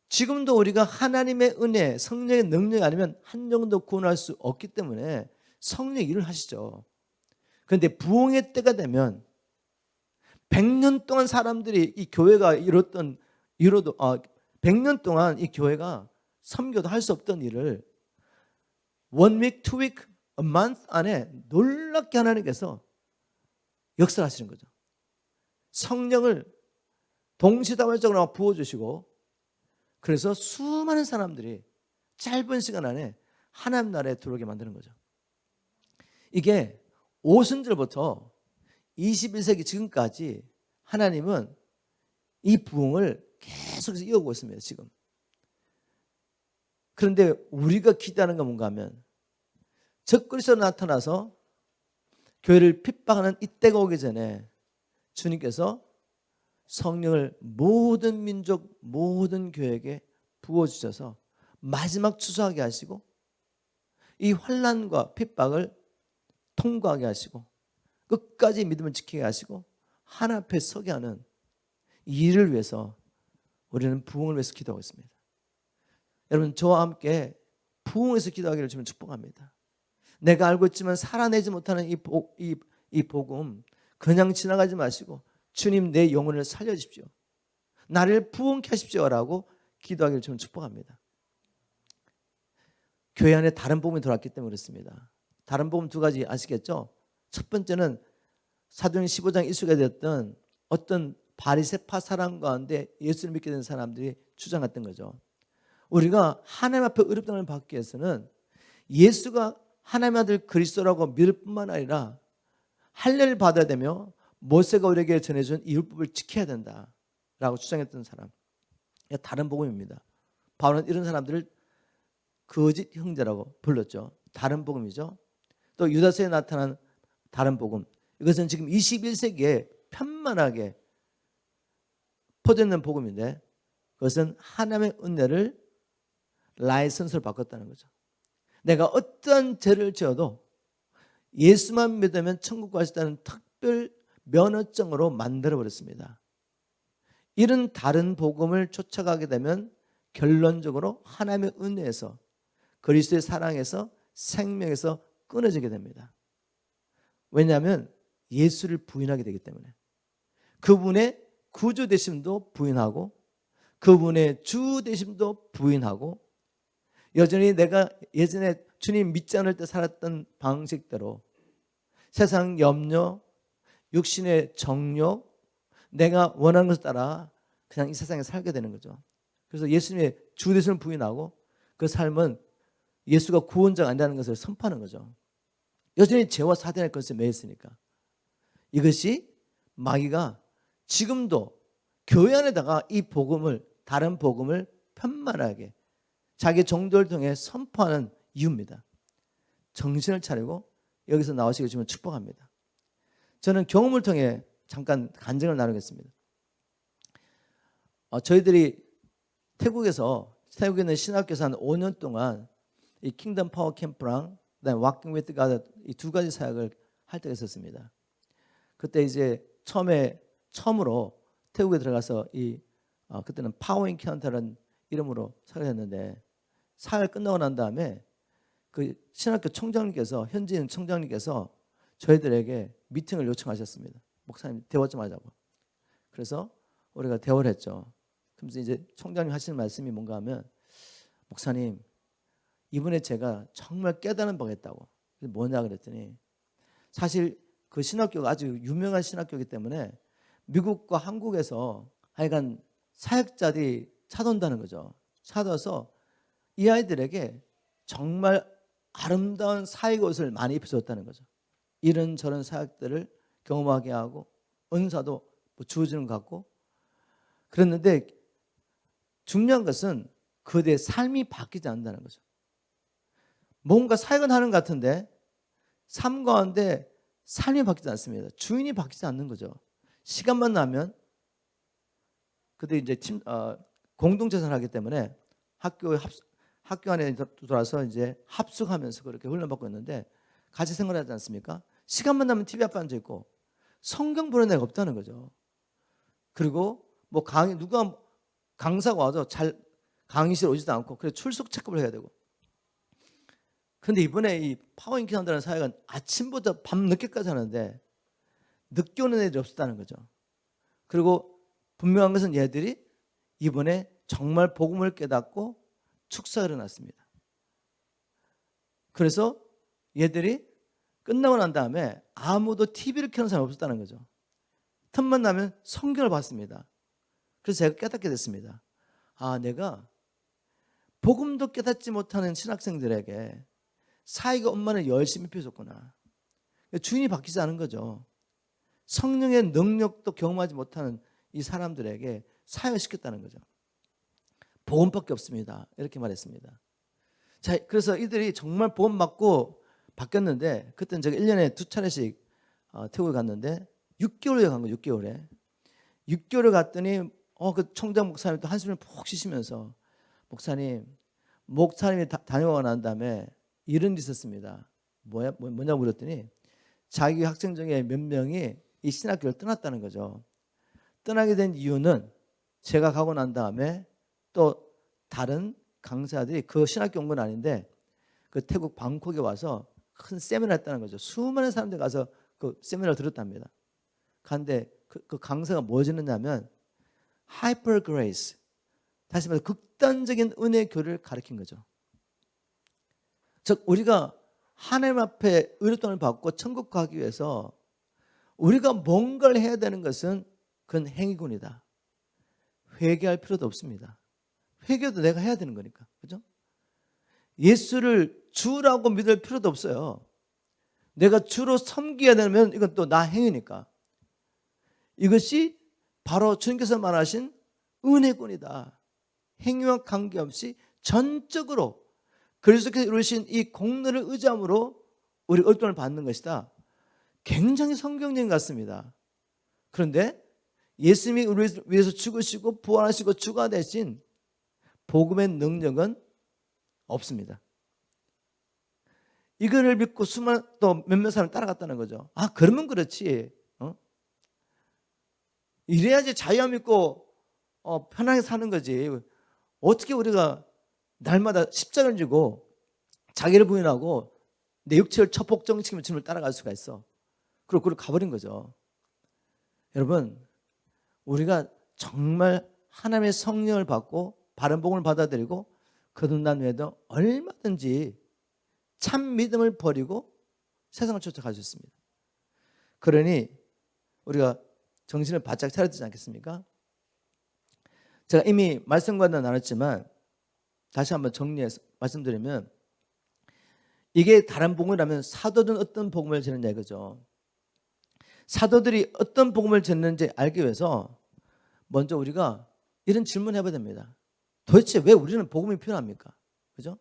지금도 우리가 하나님의 은혜, 성령의 능력이 아니면 한 영도 구원할 수 없기 때문에 성령이 일을 하시죠. 그런데 부흥의 때가 되면 100년 동안 사람들이 이 교회가 이뤄도 100년 동안 이 교회가 섬겨도 할 수 없던 일을 1 week, 2 week, a month 안에 놀랍게 하나님께서 역사를 하시는 거죠. 성령을 동시다발적으로 부어주시고, 그래서 수많은 사람들이 짧은 시간 안에 하나님 나라에 들어오게 만드는 거죠. 이게 오순절부터 21세기 지금까지 하나님은 이 부흥을 계속해서 이어오고 있습니다. 지금. 그런데 우리가 기대하는 건 뭔가 하면 적그리스도가 나타나서 교회를 핍박하는 이때가 오기 전에 주님께서 성령을 모든 민족, 모든 교회에게 부어주셔서 마지막 추수하게 하시고 이 환난과 핍박을 통과하게 하시고 끝까지 믿음을 지키게 하시고 하나님 앞에 서게 하는 이 일을 위해서 우리는 부흥을 위해서 기도하고 있습니다. 여러분, 저와 함께 부흥을 위해서 기도하기를 주님 축복합니다. 내가 알고 있지만 살아내지 못하는 이 복음 그냥 지나가지 마시고 주님, 내 영혼을 살려주십시오. 나를 부흥케 하십시오라고 기도하기를 주님 축복합니다. 교회 안에 다른 복음이 들어왔기 때문에 그렇습니다. 다른 복음 두 가지 아시겠죠? 첫 번째는 사도행 15장 이슈가 되었던 어떤 바리새파 사람 가운데 예수를 믿게 된 사람들이 주장했던 거죠. 우리가 하나님 앞에 의롭다함을 받기 위해서는 예수가 하나님의 아들 그리스도라고 믿을 뿐만 아니라 할례를 받아야 되며 모세가 우리에게 전해준 이 율법을 지켜야 된다라고 주장했던 사람, 다른 복음입니다. 바울은 이런 사람들을 거짓 형제라고 불렀죠. 다른 복음이죠. 또 유다서에 나타난 다른 복음, 이것은 지금 21세기에 편만하게 퍼져있는 복음인데 그것은 하나님의 은혜를 라이선스로 바꿨다는 거죠. 내가 어떤 죄를 지어도 예수만 믿으면 천국 갈 수 있다는 특별 면허증으로 만들어버렸습니다. 이런 다른 복음을 쫓아가게 되면 결론적으로 하나님의 은혜에서, 그리스도의 사랑에서, 생명에서 끊어지게 됩니다. 왜냐하면 예수를 부인하게 되기 때문에. 그분의 구주 되심도 부인하고 그분의 주 되심도 부인하고 여전히 내가 예전에 주님 믿지 않을 때 살았던 방식대로 세상 염려, 육신의 정욕, 내가 원하는 것을 따라 그냥 이 세상에 살게 되는 거죠. 그래서 예수님의 주 되심을 부인하고 그 삶은 예수가 구원자가 아니라는 것을 선포하는 거죠. 여전히 죄와 사단의 것에 매여 있으니까. 이것이 마귀가 지금도 교회 안에다가 이 복음을, 다른 복음을 편만하게 자기 종들을 통해 선포하는 이유입니다. 정신을 차리고 여기서 나오시길 주면 축복합니다. 저는 경험을 통해 잠깐 간증을 나누겠습니다. 저희들이 태국에 있는 신학교에서 한 5년 동안 이 킹덤 파워 캠프랑 그다음에 워킹 위드 갓 이 두 가지 사역을 할 때가 있었습니다. 그때 이제 처음으로 태국에 들어가서 그때는 파워 인카운터라는 이름으로 사역했는데 사역 끝나고 난 다음에 그 신학교 총장님께서 현지인 총장님께서 저희들에게 미팅을 요청하셨습니다. 목사님 대화 좀 하자고. 그래서 우리가 대화를 했죠. 그래서 이제 총장님 하시는 말씀이 뭔가 하면 목사님 이번에 제가 정말 깨달은 바가 있다고. 뭐냐 그랬더니 사실 그 신학교가 아주 유명한 신학교이기 때문에 미국과 한국에서 하여간 사역자들이 찾아온다는 거죠. 찾아서 이 아이들에게 정말 아름다운 사역 옷을 많이 입혀줬다는 거죠. 이런저런 사역들을 경험하게 하고 은사도 주어지는 것 같고 그랬는데 중요한 것은 그들의 삶이 바뀌지 않는다는 거죠. 뭔가 사역은 하는 것 같은데 삶 가운데 삶이 바뀌지 않습니다. 주인이 바뀌지 않는 거죠. 시간만 나면 그때 이제 공동체생활을 하기 때문에 학교 안에 돌아서 이제 합숙하면서 그렇게 훈련받고 있는데 같이 생활하지 않습니까? 시간만 나면 TV 앞에 앉아 있고 성경 보는 애가 없다는 거죠. 그리고 뭐 누가 강사가 와서 잘 강의실 오지도 않고 그래 출석 체크를 해야 되고. 그런데 이번에 이 파워 인카운터라는 사역은 아침부터 밤 늦게까지 하는데 늦게 오는 애들이 없었다는 거죠. 그리고 분명한 것은 얘들이 이번에 정말 복음을 깨닫고 축사가 일어났습니다. 그래서 얘들이 끝나고 난 다음에 아무도 TV를 켜는 사람이 없었다는 거죠. 틈만 나면 성경을 봤습니다. 그래서 제가 깨닫게 됐습니다. 아, 내가 복음도 깨닫지 못하는 신학생들에게 사역의 엄마는 열심히 펴줬구나. 주인이 바뀌지 않은 거죠. 성령의 능력도 경험하지 못하는 이 사람들에게 사역을 시켰다는 거죠. 복음밖에 없습니다. 이렇게 말했습니다. 자, 그래서 이들이 정말 복음 받고 바뀌었는데 그때는 제가 1년에 2차례씩 태국에 갔는데 6개월에 간 거예요. 6개월에. 6개월에 갔더니 그 총장 목사님이 또 한숨을 푹 쉬시면서 목사님이 다녀오고 난 다음에 이런 일이 있었습니다. 뭐냐고 물었더니 자기 학생 중에 몇 명이 이 신학교를 떠났다는 거죠. 떠나게 된 이유는 제가 가고 난 다음에 또 다른 강사들이 그 신학교 온 건 아닌데 그 태국 방콕에 와서 큰 세미나를 했다는 거죠. 수많은 사람들이 가서 그 세미나를 들었답니다. 그런데 그 강사가 뭐 전했냐면 하이퍼 그레이스, 다시 말해서 극단적인 은혜 교를 가르친 거죠. 즉 우리가 하나님 앞에 의롭다함을 받고 천국 가기 위해서 우리가 뭔가를 해야 되는 것은 그건 행위군이다. 회개할 필요도 없습니다. 회개도 내가 해야 되는 거니까. 그죠? 예수를 주라고 믿을 필요도 없어요. 내가 주로 섬겨야 되면 이건 또 나 행위니까. 이것이 바로 주님께서 말하신 은혜군이다. 행위와 관계없이 전적으로 그리스도께서 이루신 이 공로를 의지함으로 우리 의롭다함을 받는 것이다. 굉장히 성경적인 것 같습니다. 그런데 예수님이 우리를 위해서 죽으시고 부활하시고 주가 되신 복음의 능력은 없습니다. 이거를 믿고 수많은 또 몇몇 사람을 따라갔다는 거죠. 아, 그러면 그렇지. 이래야지 자유함 있고 편하게 사는 거지. 어떻게 우리가 날마다 십자가를 지고 자기를 부인하고 내 육체를 처폭정시키며 주님을 따라갈 수가 있어. 그리고 가버린 거죠. 여러분, 우리가 정말 하나님의 성령을 받고 바른 복음을 받아들이고 거듭난 후에도 얼마든지 참 믿음을 버리고 세상을 쫓아갈 수 있습니다. 그러니 우리가 정신을 바짝 차려야 되지 않겠습니까? 제가 이미 말씀과도 나눴지만 다시 한번 정리해서 말씀드리면, 이게 다른 복음이라면 사도들은 어떤 복음을 전했냐 이거죠. 사도들이 어떤 복음을 전했는지 알기 위해서 먼저 우리가 이런 질문을 해봐야 됩니다. 도대체 왜 우리는 복음이 필요합니까? 그죠?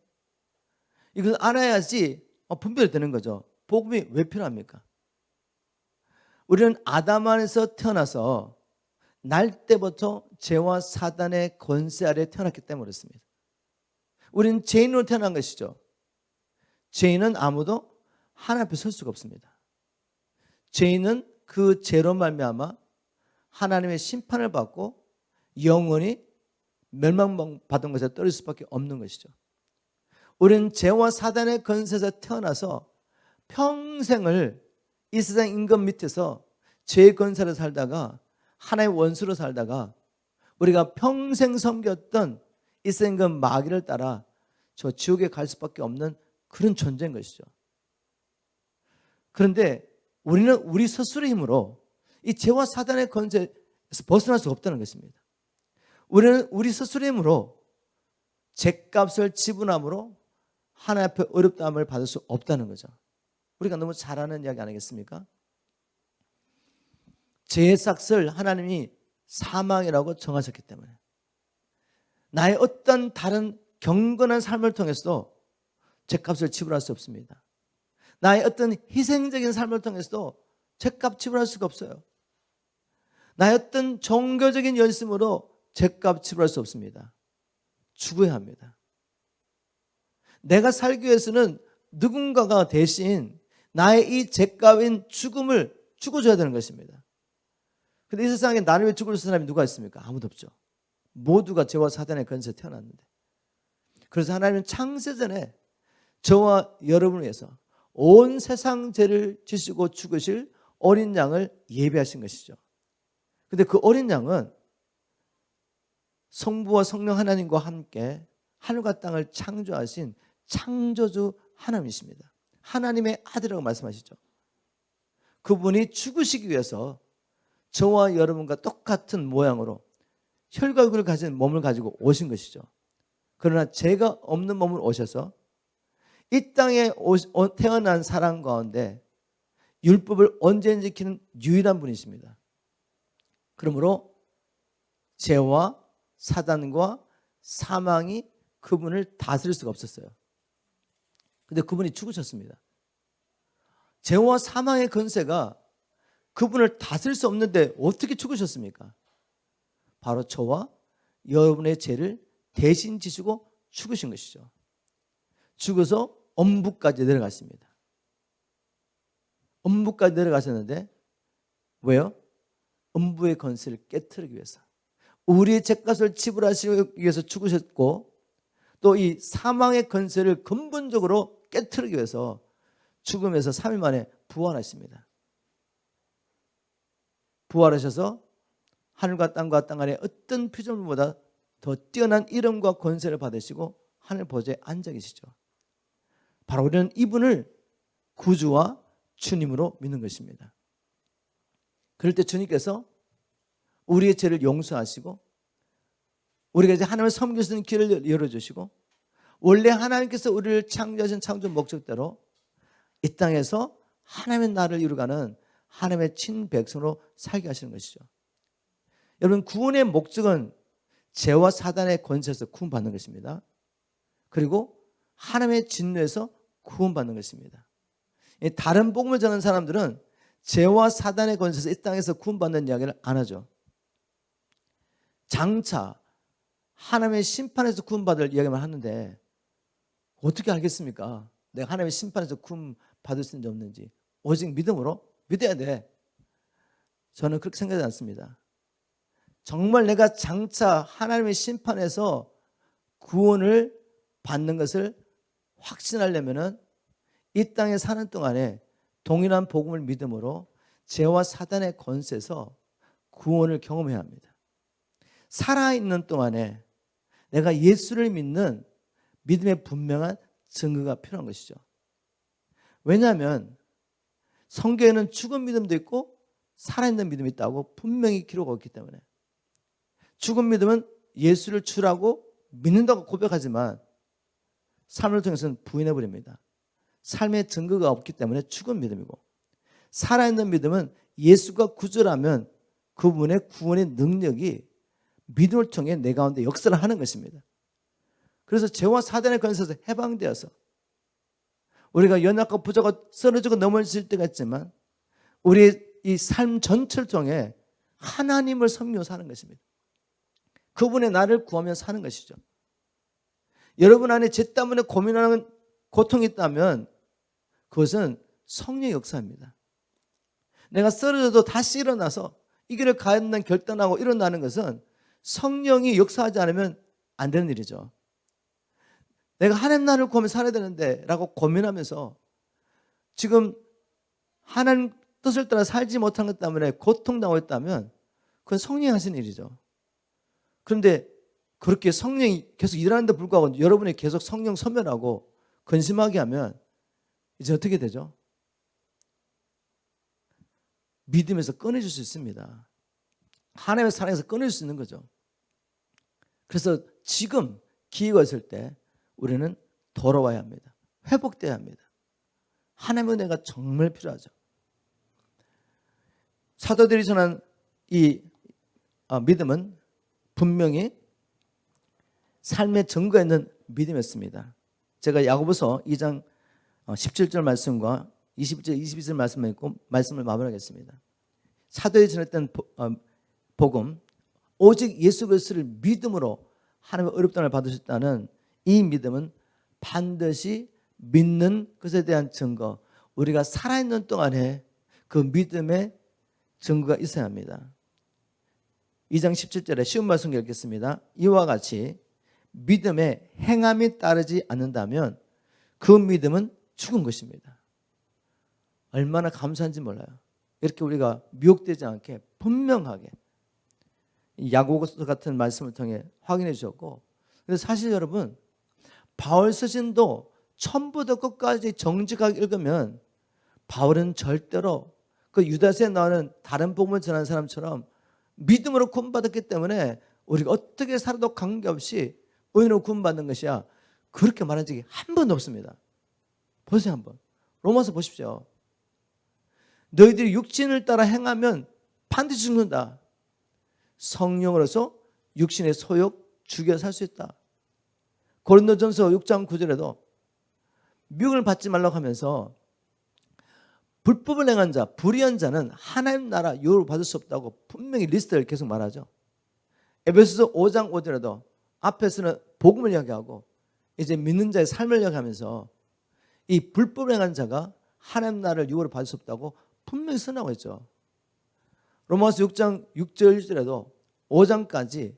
이걸 알아야지 분별이 되는 거죠. 복음이 왜 필요합니까? 우리는 아담 안에서 태어나서 날 때부터 죄와 사단의 권세 아래 태어났기 때문에 그렇습니다. 우리는 죄인으로 태어난 것이죠. 죄인은 아무도 하나님 앞에 설 수가 없습니다. 죄인은 그 죄로 말미암아 하나님의 심판을 받고 영원히 멸망받은 것에 떨어질 수밖에 없는 것이죠. 우리는 죄와 사단의 권세에서 태어나서 평생을 이 세상 임금 밑에서 죄의 권세로 살다가 하나의 원수로 살다가 우리가 평생 섬겼던 이 세상 임금 마귀를 따라 저 지옥에 갈 수밖에 없는 그런 존재인 것이죠. 그런데 우리는 우리 스스로의 힘으로 이 죄와 사단의 권세에서 벗어날 수 없다는 것입니다. 우리는 우리 스스로의 힘으로 죄값을 지불함으로 하나님 앞에 어렵다함을 받을 수 없다는 거죠. 우리가 너무 잘 아는 이야기 아니겠습니까? 죄의 삭을 하나님이 사망이라고 정하셨기 때문에 나의 어떤 다른 경건한 삶을 통해서도 죄값을 지불할 수 없습니다. 나의 어떤 희생적인 삶을 통해서도 죄값 지불할 수가 없어요. 나의 어떤 종교적인 열심으로 죄값 지불할 수 없습니다. 죽어야 합니다. 내가 살기 위해서는 누군가가 대신 나의 이 죄값인 죽음을 죽어줘야 되는 것입니다. 근데 이 세상에 나를 위해 죽을 사람이 누가 있습니까? 아무도 없죠. 모두가 죄와 사단의 권세에 태어났는데, 그래서 하나님은 창세전에 저와 여러분을 위해서 온 세상 죄를 지시고 죽으실 어린 양을 예비하신 것이죠. 근데 그 어린 양은 성부와 성령 하나님과 함께 하늘과 땅을 창조하신 창조주 하나님이십니다. 하나님의 아들이라고 말씀하시죠. 그분이 죽으시기 위해서 저와 여러분과 똑같은 모양으로 혈과 육을 가진 몸을 가지고 오신 것이죠. 그러나 죄가 없는 몸을 오셔서 이 땅에 태어난 사람 가운데 율법을 온전히 지키는 유일한 분이십니다. 그러므로 죄와 사단과 사망이 그분을 다스릴 수가 없었어요. 근데 그분이 죽으셨습니다. 죄와 사망의 권세가 그분을 다스릴 수 없는데 어떻게 죽으셨습니까? 바로 저와 여러분의 죄를 대신 지시고 죽으신 것이죠. 죽어서 엄부까지 내려갔습니다. 엄부까지 내려가셨는데 왜요? 엄부의 권세를 깨트리기 위해서, 우리의 죄값을 지불하시기 위해서 죽으셨고, 또 이 사망의 권세를 근본적으로 깨트리기 위해서 죽음에서 3일 만에 부활하십니다. 부활하셔서 하늘과 땅과 땅 아래 어떤 피조물보다 더 뛰어난 이름과 권세를 받으시고 하늘 보좌에 앉아 계시죠. 바로 우리는 이분을 구주와 주님으로 믿는 것입니다. 그럴 때 주님께서 우리의 죄를 용서하시고 우리가 이제 하나님을 섬길 수 있는 길을 열어주시고, 원래 하나님께서 우리를 창조하신 창조 목적대로 이 땅에서 하나님의 나라를 이루가는 하나님의 친백성으로 살게 하시는 것이죠. 여러분, 구원의 목적은 죄와 사단의 권세에서 구원받는 것입니다. 그리고 하나님의 진노에서 구원받는 것입니다. 다른 복음을 전하는 사람들은 죄와 사단의 권세에서 이 땅에서 구원받는 이야기를 안 하죠. 장차 하나님의 심판에서 구원받을 이야기만 하는데 어떻게 알겠습니까? 내가 하나님의 심판에서 구원받을 수 있는지 없는지. 오직 믿음으로 믿어야 돼. 저는 그렇게 생각하지 않습니다. 정말 내가 장차 하나님의 심판에서 구원을 받는 것을 확신하려면은 이 땅에 사는 동안에 동일한 복음을 믿음으로 죄와 사단의 권세에서 구원을 경험해야 합니다. 살아있는 동안에 내가 예수를 믿는 믿음의 분명한 증거가 필요한 것이죠. 왜냐하면 성경에는 죽은 믿음도 있고 살아있는 믿음이 있다고 분명히 기록하고 있기 때문에, 죽은 믿음은 예수를 주라고 믿는다고 고백하지만 삶을 통해서는 부인해버립니다. 삶의 증거가 없기 때문에 죽은 믿음이고, 살아있는 믿음은 예수가 구주라면 그분의 구원의 능력이 믿음을 통해 내 가운데 역사를 하는 것입니다. 그래서 죄와 사단의 권세에서 해방되어서 우리가 연약하고 부족하고 쓰러지고 넘어질 때가 있지만 우리의 이 삶 전체를 통해 하나님을 섬기며 사는 것입니다. 그분의 나를 구하며 사는 것이죠. 여러분 안에 죄 때문에 고민하는 고통이 있다면 그것은 성령의 역사입니다. 내가 쓰러져도 다시 일어나서 이 길을 가야 된다는 결단하고 일어나는 것은 성령이 역사하지 않으면 안 되는 일이죠. 내가 하나님 나라를 구하며 살아야 되는데 라고 고민하면서 지금 하나님 뜻을 따라 살지 못한 것 때문에 고통당하고 있다면 그건 성령이 하신 일이죠. 그런데 그렇게 성령이 계속 일하는데 불구하고 여러분이 계속 성령 소멸하고 근심하게 하면 이제 어떻게 되죠? 믿음에서 꺼내줄 수 있습니다. 하나님의 사랑에서 꺼낼 수 있는 거죠. 그래서 지금 기회가 있을 때 우리는 돌아와야 합니다. 회복돼야 합니다. 하나님의 은혜가 정말 필요하죠. 사도들이 전한 이 믿음은 분명히 삶의 증거가 있는 믿음이었습니다. 제가 야고보서 2장 17절 말씀과 21절, 22절 말씀을 읽고 말씀을 마무리하겠습니다. 사도에 전했던 복음, 오직 예수 그리스도를 믿음으로 하나님의 의롭다함을 받으셨다는 이 믿음은 반드시 믿는 것에 대한 증거, 우리가 살아있는 동안에 그 믿음의 증거가 있어야 합니다. 2장 17절에 쉬운 말씀 읽겠습니다. 이와 같이 믿음에 행함이 따르지 않는다면 그 믿음은 죽은 것입니다. 얼마나 감사한지 몰라요. 이렇게 우리가 미혹되지 않게 분명하게 야고보서 같은 말씀을 통해 확인해 주셨고, 근데 사실 여러분, 바울 서신도 처음부터 끝까지 정직하게 읽으면 바울은 절대로 그 유다서에 나오는 다른 복음을 전하는 사람처럼 믿음으로 구원받았기 때문에 우리가 어떻게 살아도 관계없이 의인으로 구원받는 것이야, 그렇게 말한 적이 한 번도 없습니다. 보세요 한번. 로마서 보십시오. 너희들이 육신을 따라 행하면 반드시 죽는다. 성령으로서 육신의 소욕 죽여 살 수 있다. 고린도전서 6장 9절에도 미움을 받지 말라고 하면서 불법을 행한 자, 불의한 자는 하나님 나라 유업을 받을 수 없다고 분명히 리스트를 계속 말하죠. 에베소서 5장 5절에도 앞에서는 복음을 이야기하고 이제 믿는 자의 삶을 이야기하면서 이 불법을 행한 자가 하나님 나라를 유업을 받을 수 없다고 분명히 선언하고 있죠. 로마서 6장 6절 1절에도 5장까지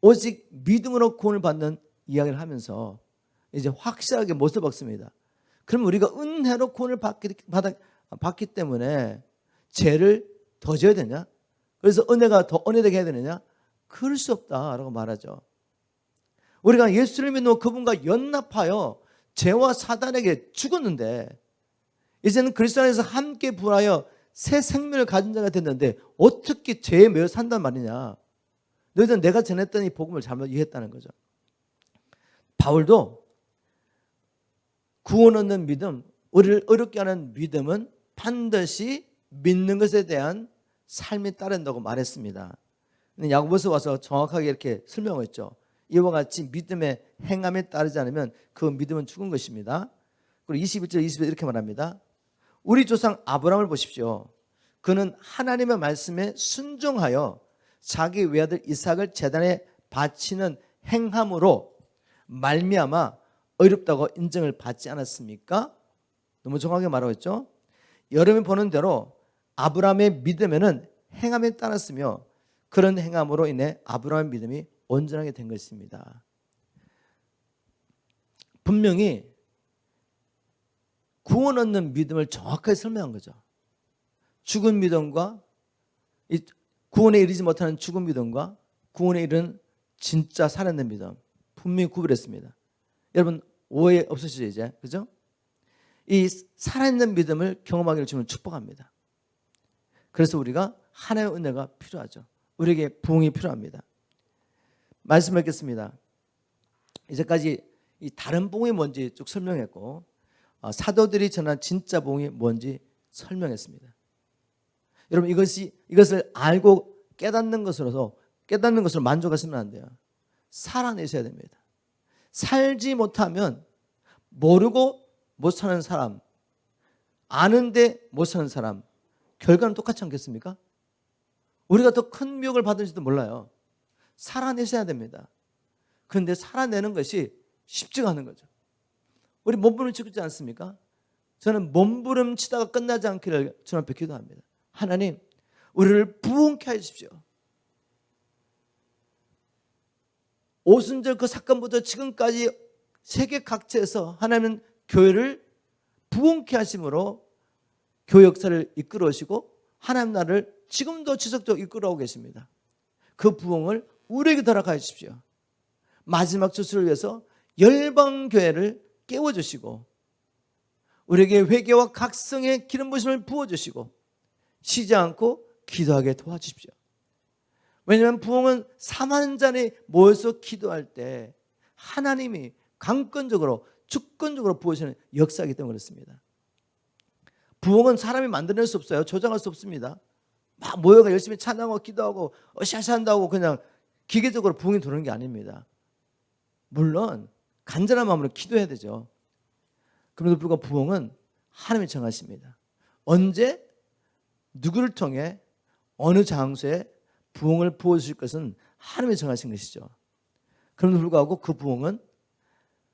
오직 믿음으로 구원을 받는 이야기를 하면서 이제 확실하게 못을 박습니다. 그럼 우리가 은혜로 구원을 받기 때문에 죄를 더 져야 되냐? 그래서 은혜가 더 은혜되게 해야 되느냐? 그럴 수 없다라고 말하죠. 우리가 예수를 믿는 그분과 연합하여 죄와 사단에게 죽었는데 이제는 그리스도 안에서 함께 부활하여 새 생명을 가진 자가 됐는데 어떻게 죄에 매여 산단 말이냐? 너희들은 내가 전했던 이 복음을 잘못 이해했다는 거죠. 바울도 구원 얻는 믿음, 우리를 어렵게 하는 믿음은 반드시 믿는 것에 대한 삶이 따른다고 말했습니다. 근데 야고보서 와서 정확하게 이렇게 설명했죠. 이와 같이 믿음의 행함에 따르지 않으면 그 믿음은 죽은 것입니다. 그리고 21절 22절 이렇게 말합니다. 우리 조상 아브라함을 보십시오. 그는 하나님의 말씀에 순종하여 자기 외아들 이삭을 제단에 바치는 행함으로 말미암아 의롭다고 인정을 받지 않았습니까? 너무 정확하게 말하고 있죠. 여러분이 보는 대로 아브라함의 믿음에는 행함에 따랐으며 그런 행함으로 인해 아브라함의 믿음이 온전하게 된 것입니다. 분명히 구원 얻는 믿음을 정확하게 설명한 거죠. 죽은 믿음과 구원에 이르지 못하는 죽은 믿음과 구원에 이르는 진짜 살아있는 믿음 분명히 구별했습니다. 여러분 오해 없으시죠 이제? 그죠? 이 살아있는 믿음을 경험하기를 주면 축복합니다. 그래서 우리가 하나님의 은혜가 필요하죠. 우리에게 부흥이 필요합니다. 말씀을 읽겠습니다. 이제까지 이 다른 부흥이 뭔지 쭉 설명했고 사도들이 전한 진짜 부흥이 뭔지 설명했습니다. 여러분 이것을 알고 깨닫는 것으로 만족하시면 안 돼요. 살아내셔야 됩니다. 살지 못하면 모르고 못 사는 사람, 아는데 못 사는 사람 결과는 똑같지 않겠습니까? 우리가 더 큰 미혹을 받을지도 몰라요. 살아내셔야 됩니다. 그런데 살아내는 것이 쉽지가 않은 거죠. 우리 몸부림치고 있지 않습니까? 저는 몸부림치다가 끝나지 않기를 주님 앞에 기도합니다. 하나님, 우리를 부흥케 하십시오. 오순절 그 사건부터 지금까지 세계 각지에서 하나님은 교회를 부흥케 하심으로 교회 역사를 이끌어 오시고 하나님 나라를 지금도 지속적으로 이끌어오고 계십니다. 그 부흥을 우리에게 허락하여 주십시오. 마지막 주수를 위해서 열방교회를 깨워주시고 우리에게 회개와 각성의 기름 부으심을 부어주시고 쉬지 않고 기도하게 도와주십시오. 왜냐하면 부흥은 4만 잔이 모여서 기도할 때 하나님이 강권적으로 주권적으로 부으시는 역사이기 때문에 그렇습니다. 부흥은 사람이 만들어낼 수 없어요. 조장할 수 없습니다. 막 모여가 열심히 찬양하고 기도하고 어샤샤 한다고 그냥 기계적으로 부흥이 도는 게 아닙니다. 물론 간절한 마음으로 기도해야 되죠. 그럼에도 불구하고 부흥은 하나님이 정하십니다. 언제 누구를 통해 어느 장소에 부흥을 부어주실 것은 하나님이 정하신 것이죠. 그럼에도 불구하고 그 부흥은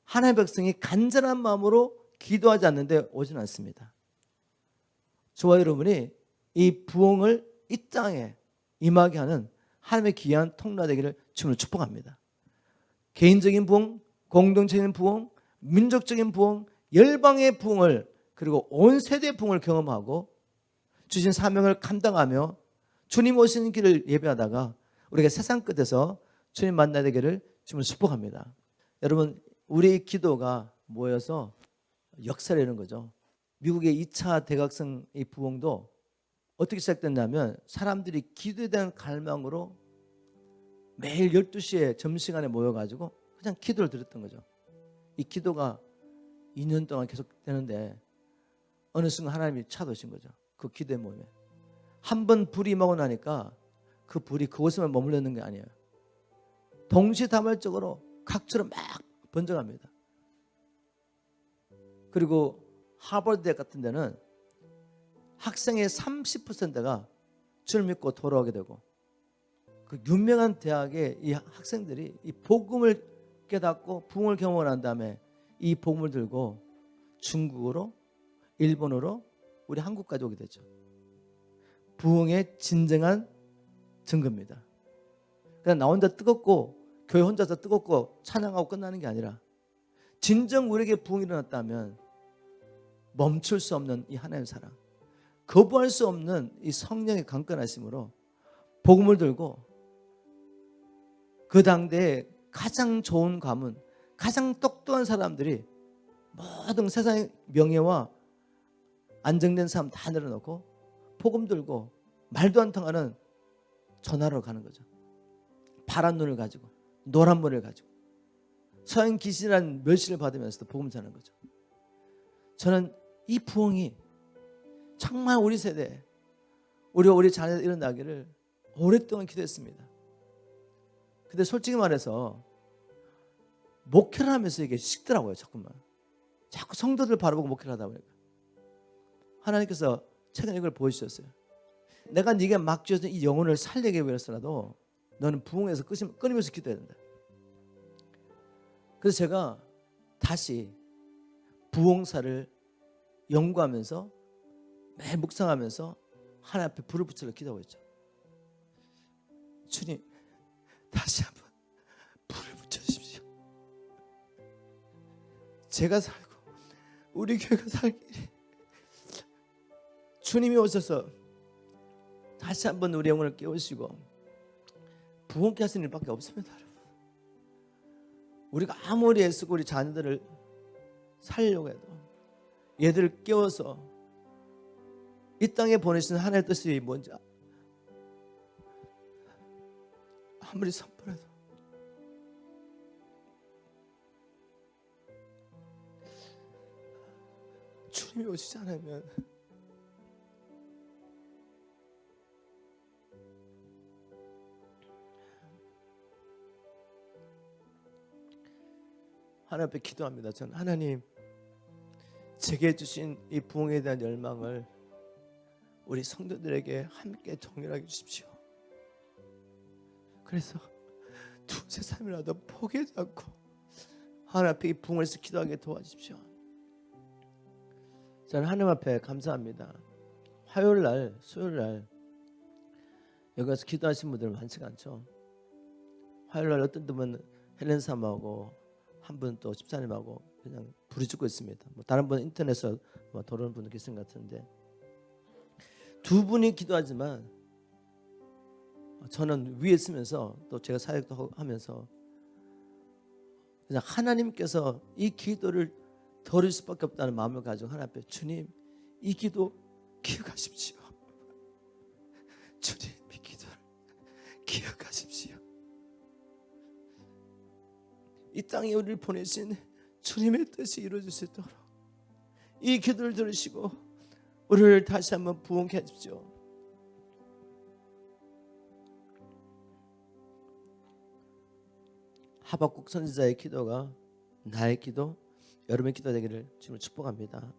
하나님의 백성이 간절한 마음으로 기도하지 않는데 오지는 않습니다. 저와 여러분이 이 부흥을 이 땅에 임하게 하는 하나님의 귀한 통로가 되기를 주님으로 축복합니다. 개인적인 부흥, 공동체적인 부흥, 민족적인 부흥, 열방의 부흥을 그리고 온 세대의 부흥을 경험하고 주신 사명을 감당하며 주님 오시는 길을 예배하다가 우리가 세상 끝에서 주님 만나야 되기를 주님으로 축복합니다. 여러분 우리의 기도가 모여서 역사를 이루는 거죠. 미국의 2차 대각성 이 부흥도 어떻게 시작됐냐면 사람들이 기도에 대한 갈망으로 매일 12시에 점심시간에 모여가지고 그냥 기도를 드렸던 거죠. 이 기도가 2년 동안 계속 되는데 어느 순간 하나님이 찾아오신 거죠. 그 기도의 모임에. 한 번 불이 임하고 나니까 그 불이 그곳에만 머물렀는 게 아니에요. 동시다발적으로 각처로 막 번져갑니다. 그리고 하버드 대학 같은 데는 학생의 30%가 주를 믿고 돌아오게 되고 그 유명한 대학의 이 학생들이 이 복음을 깨닫고 부흥을 경험을 한 다음에 이 복음을 들고 중국으로 일본으로 우리 한국까지 오게 되죠. 부흥의 진정한 증거입니다. 그냥 나 혼자 뜨겁고 교회 혼자서 뜨겁고 찬양하고 끝나는 게 아니라 진정 우리에게 부흥이 일어났다면 멈출 수 없는 이 하나님의 사랑, 거부할 수 없는 이 성령의 강건하심으로 복음을 들고 그 당대에 가장 좋은 가문, 가장 똑똑한 사람들이 모든 세상의 명예와 안정된 사람 다 내려놓고 복음 들고 말도 안 통하는 전화로 가는 거죠. 파란 눈을 가지고 노란 머리를 가지고 서양 귀신이라는 멸시를 받으면서도 복음 전하는 거죠. 저는 이 부흥이 정말 우리 세대 우리 자녀들 일어나기를 오랫동안 기도했습니다. 근데 솔직히 말해서 목회를 하면서 이게 식더라고요. 자꾸 성도들 바라보고 목회를 하다 보니까 하나님께서 최근에 이걸 보여주셨어요. 내가 네게 맡겨준 이 영혼을 살리기 위해서라도 너는 부흥에서 끊임없이 기도해야 된다. 그래서 제가 다시 부흥사를 연구하면서 매일 묵상하면서 하나님 앞에 불을 붙이려 기도하고 있죠. 주님 다시 한번 불을 붙여주십시오. 제가 살고 우리 교회가 살기를 주님이 오셔서 다시 한번 우리 영혼을 깨우시고 부흥케 하시는 일밖에 없습니다. 여러분. 우리가 아무리 애쓰고 우리 자녀들을 살려고 해도 얘들을 깨워서 이 땅에 보내신 하나님의 뜻이 뭔지 아무리 선포해도 주님이 오시지 않으면 하나님 앞에 기도합니다. 저는 하나님 제게 주신 이 부흥에 대한 열망을 우리 성도들에게 함께 정렬하게 주십시오. 그래서 두세 삶이라도 포기하지 않고 하나님 앞에 이 부흥을 위해서 기도하게 도와주십시오. 저는 하나님 앞에 감사합니다. 화요일날, 수요일날 여기 와서 기도하신 분들 많지가 않죠. 화요일날 어떤 분은 헬렌 사모하고 한 분 또 집사님하고 그냥 부르짖고 있습니다. 뭐 다른 분은 인터넷에서 뭐 도르는 분도 계신 것 같은데 두 분이 기도하지만 저는 위에 있으면서 또 제가 사역도 하면서 그냥 하나님께서 이 기도를 들을 수밖에 없다는 마음을 가지고 하나님 앞에 주님 이 기도 기억하십시오. 주님 이 기도를 기억하십시오. 이 땅에 우리를 보내신 주님의 뜻이 이루어질 수 있도록 이 기도를 들으시고 우리를 다시 한번 부흥케 하십시오. 하박국 선지자의 기도가 나의 기도, 여러분의 기도 되기를 주님을 축복합니다.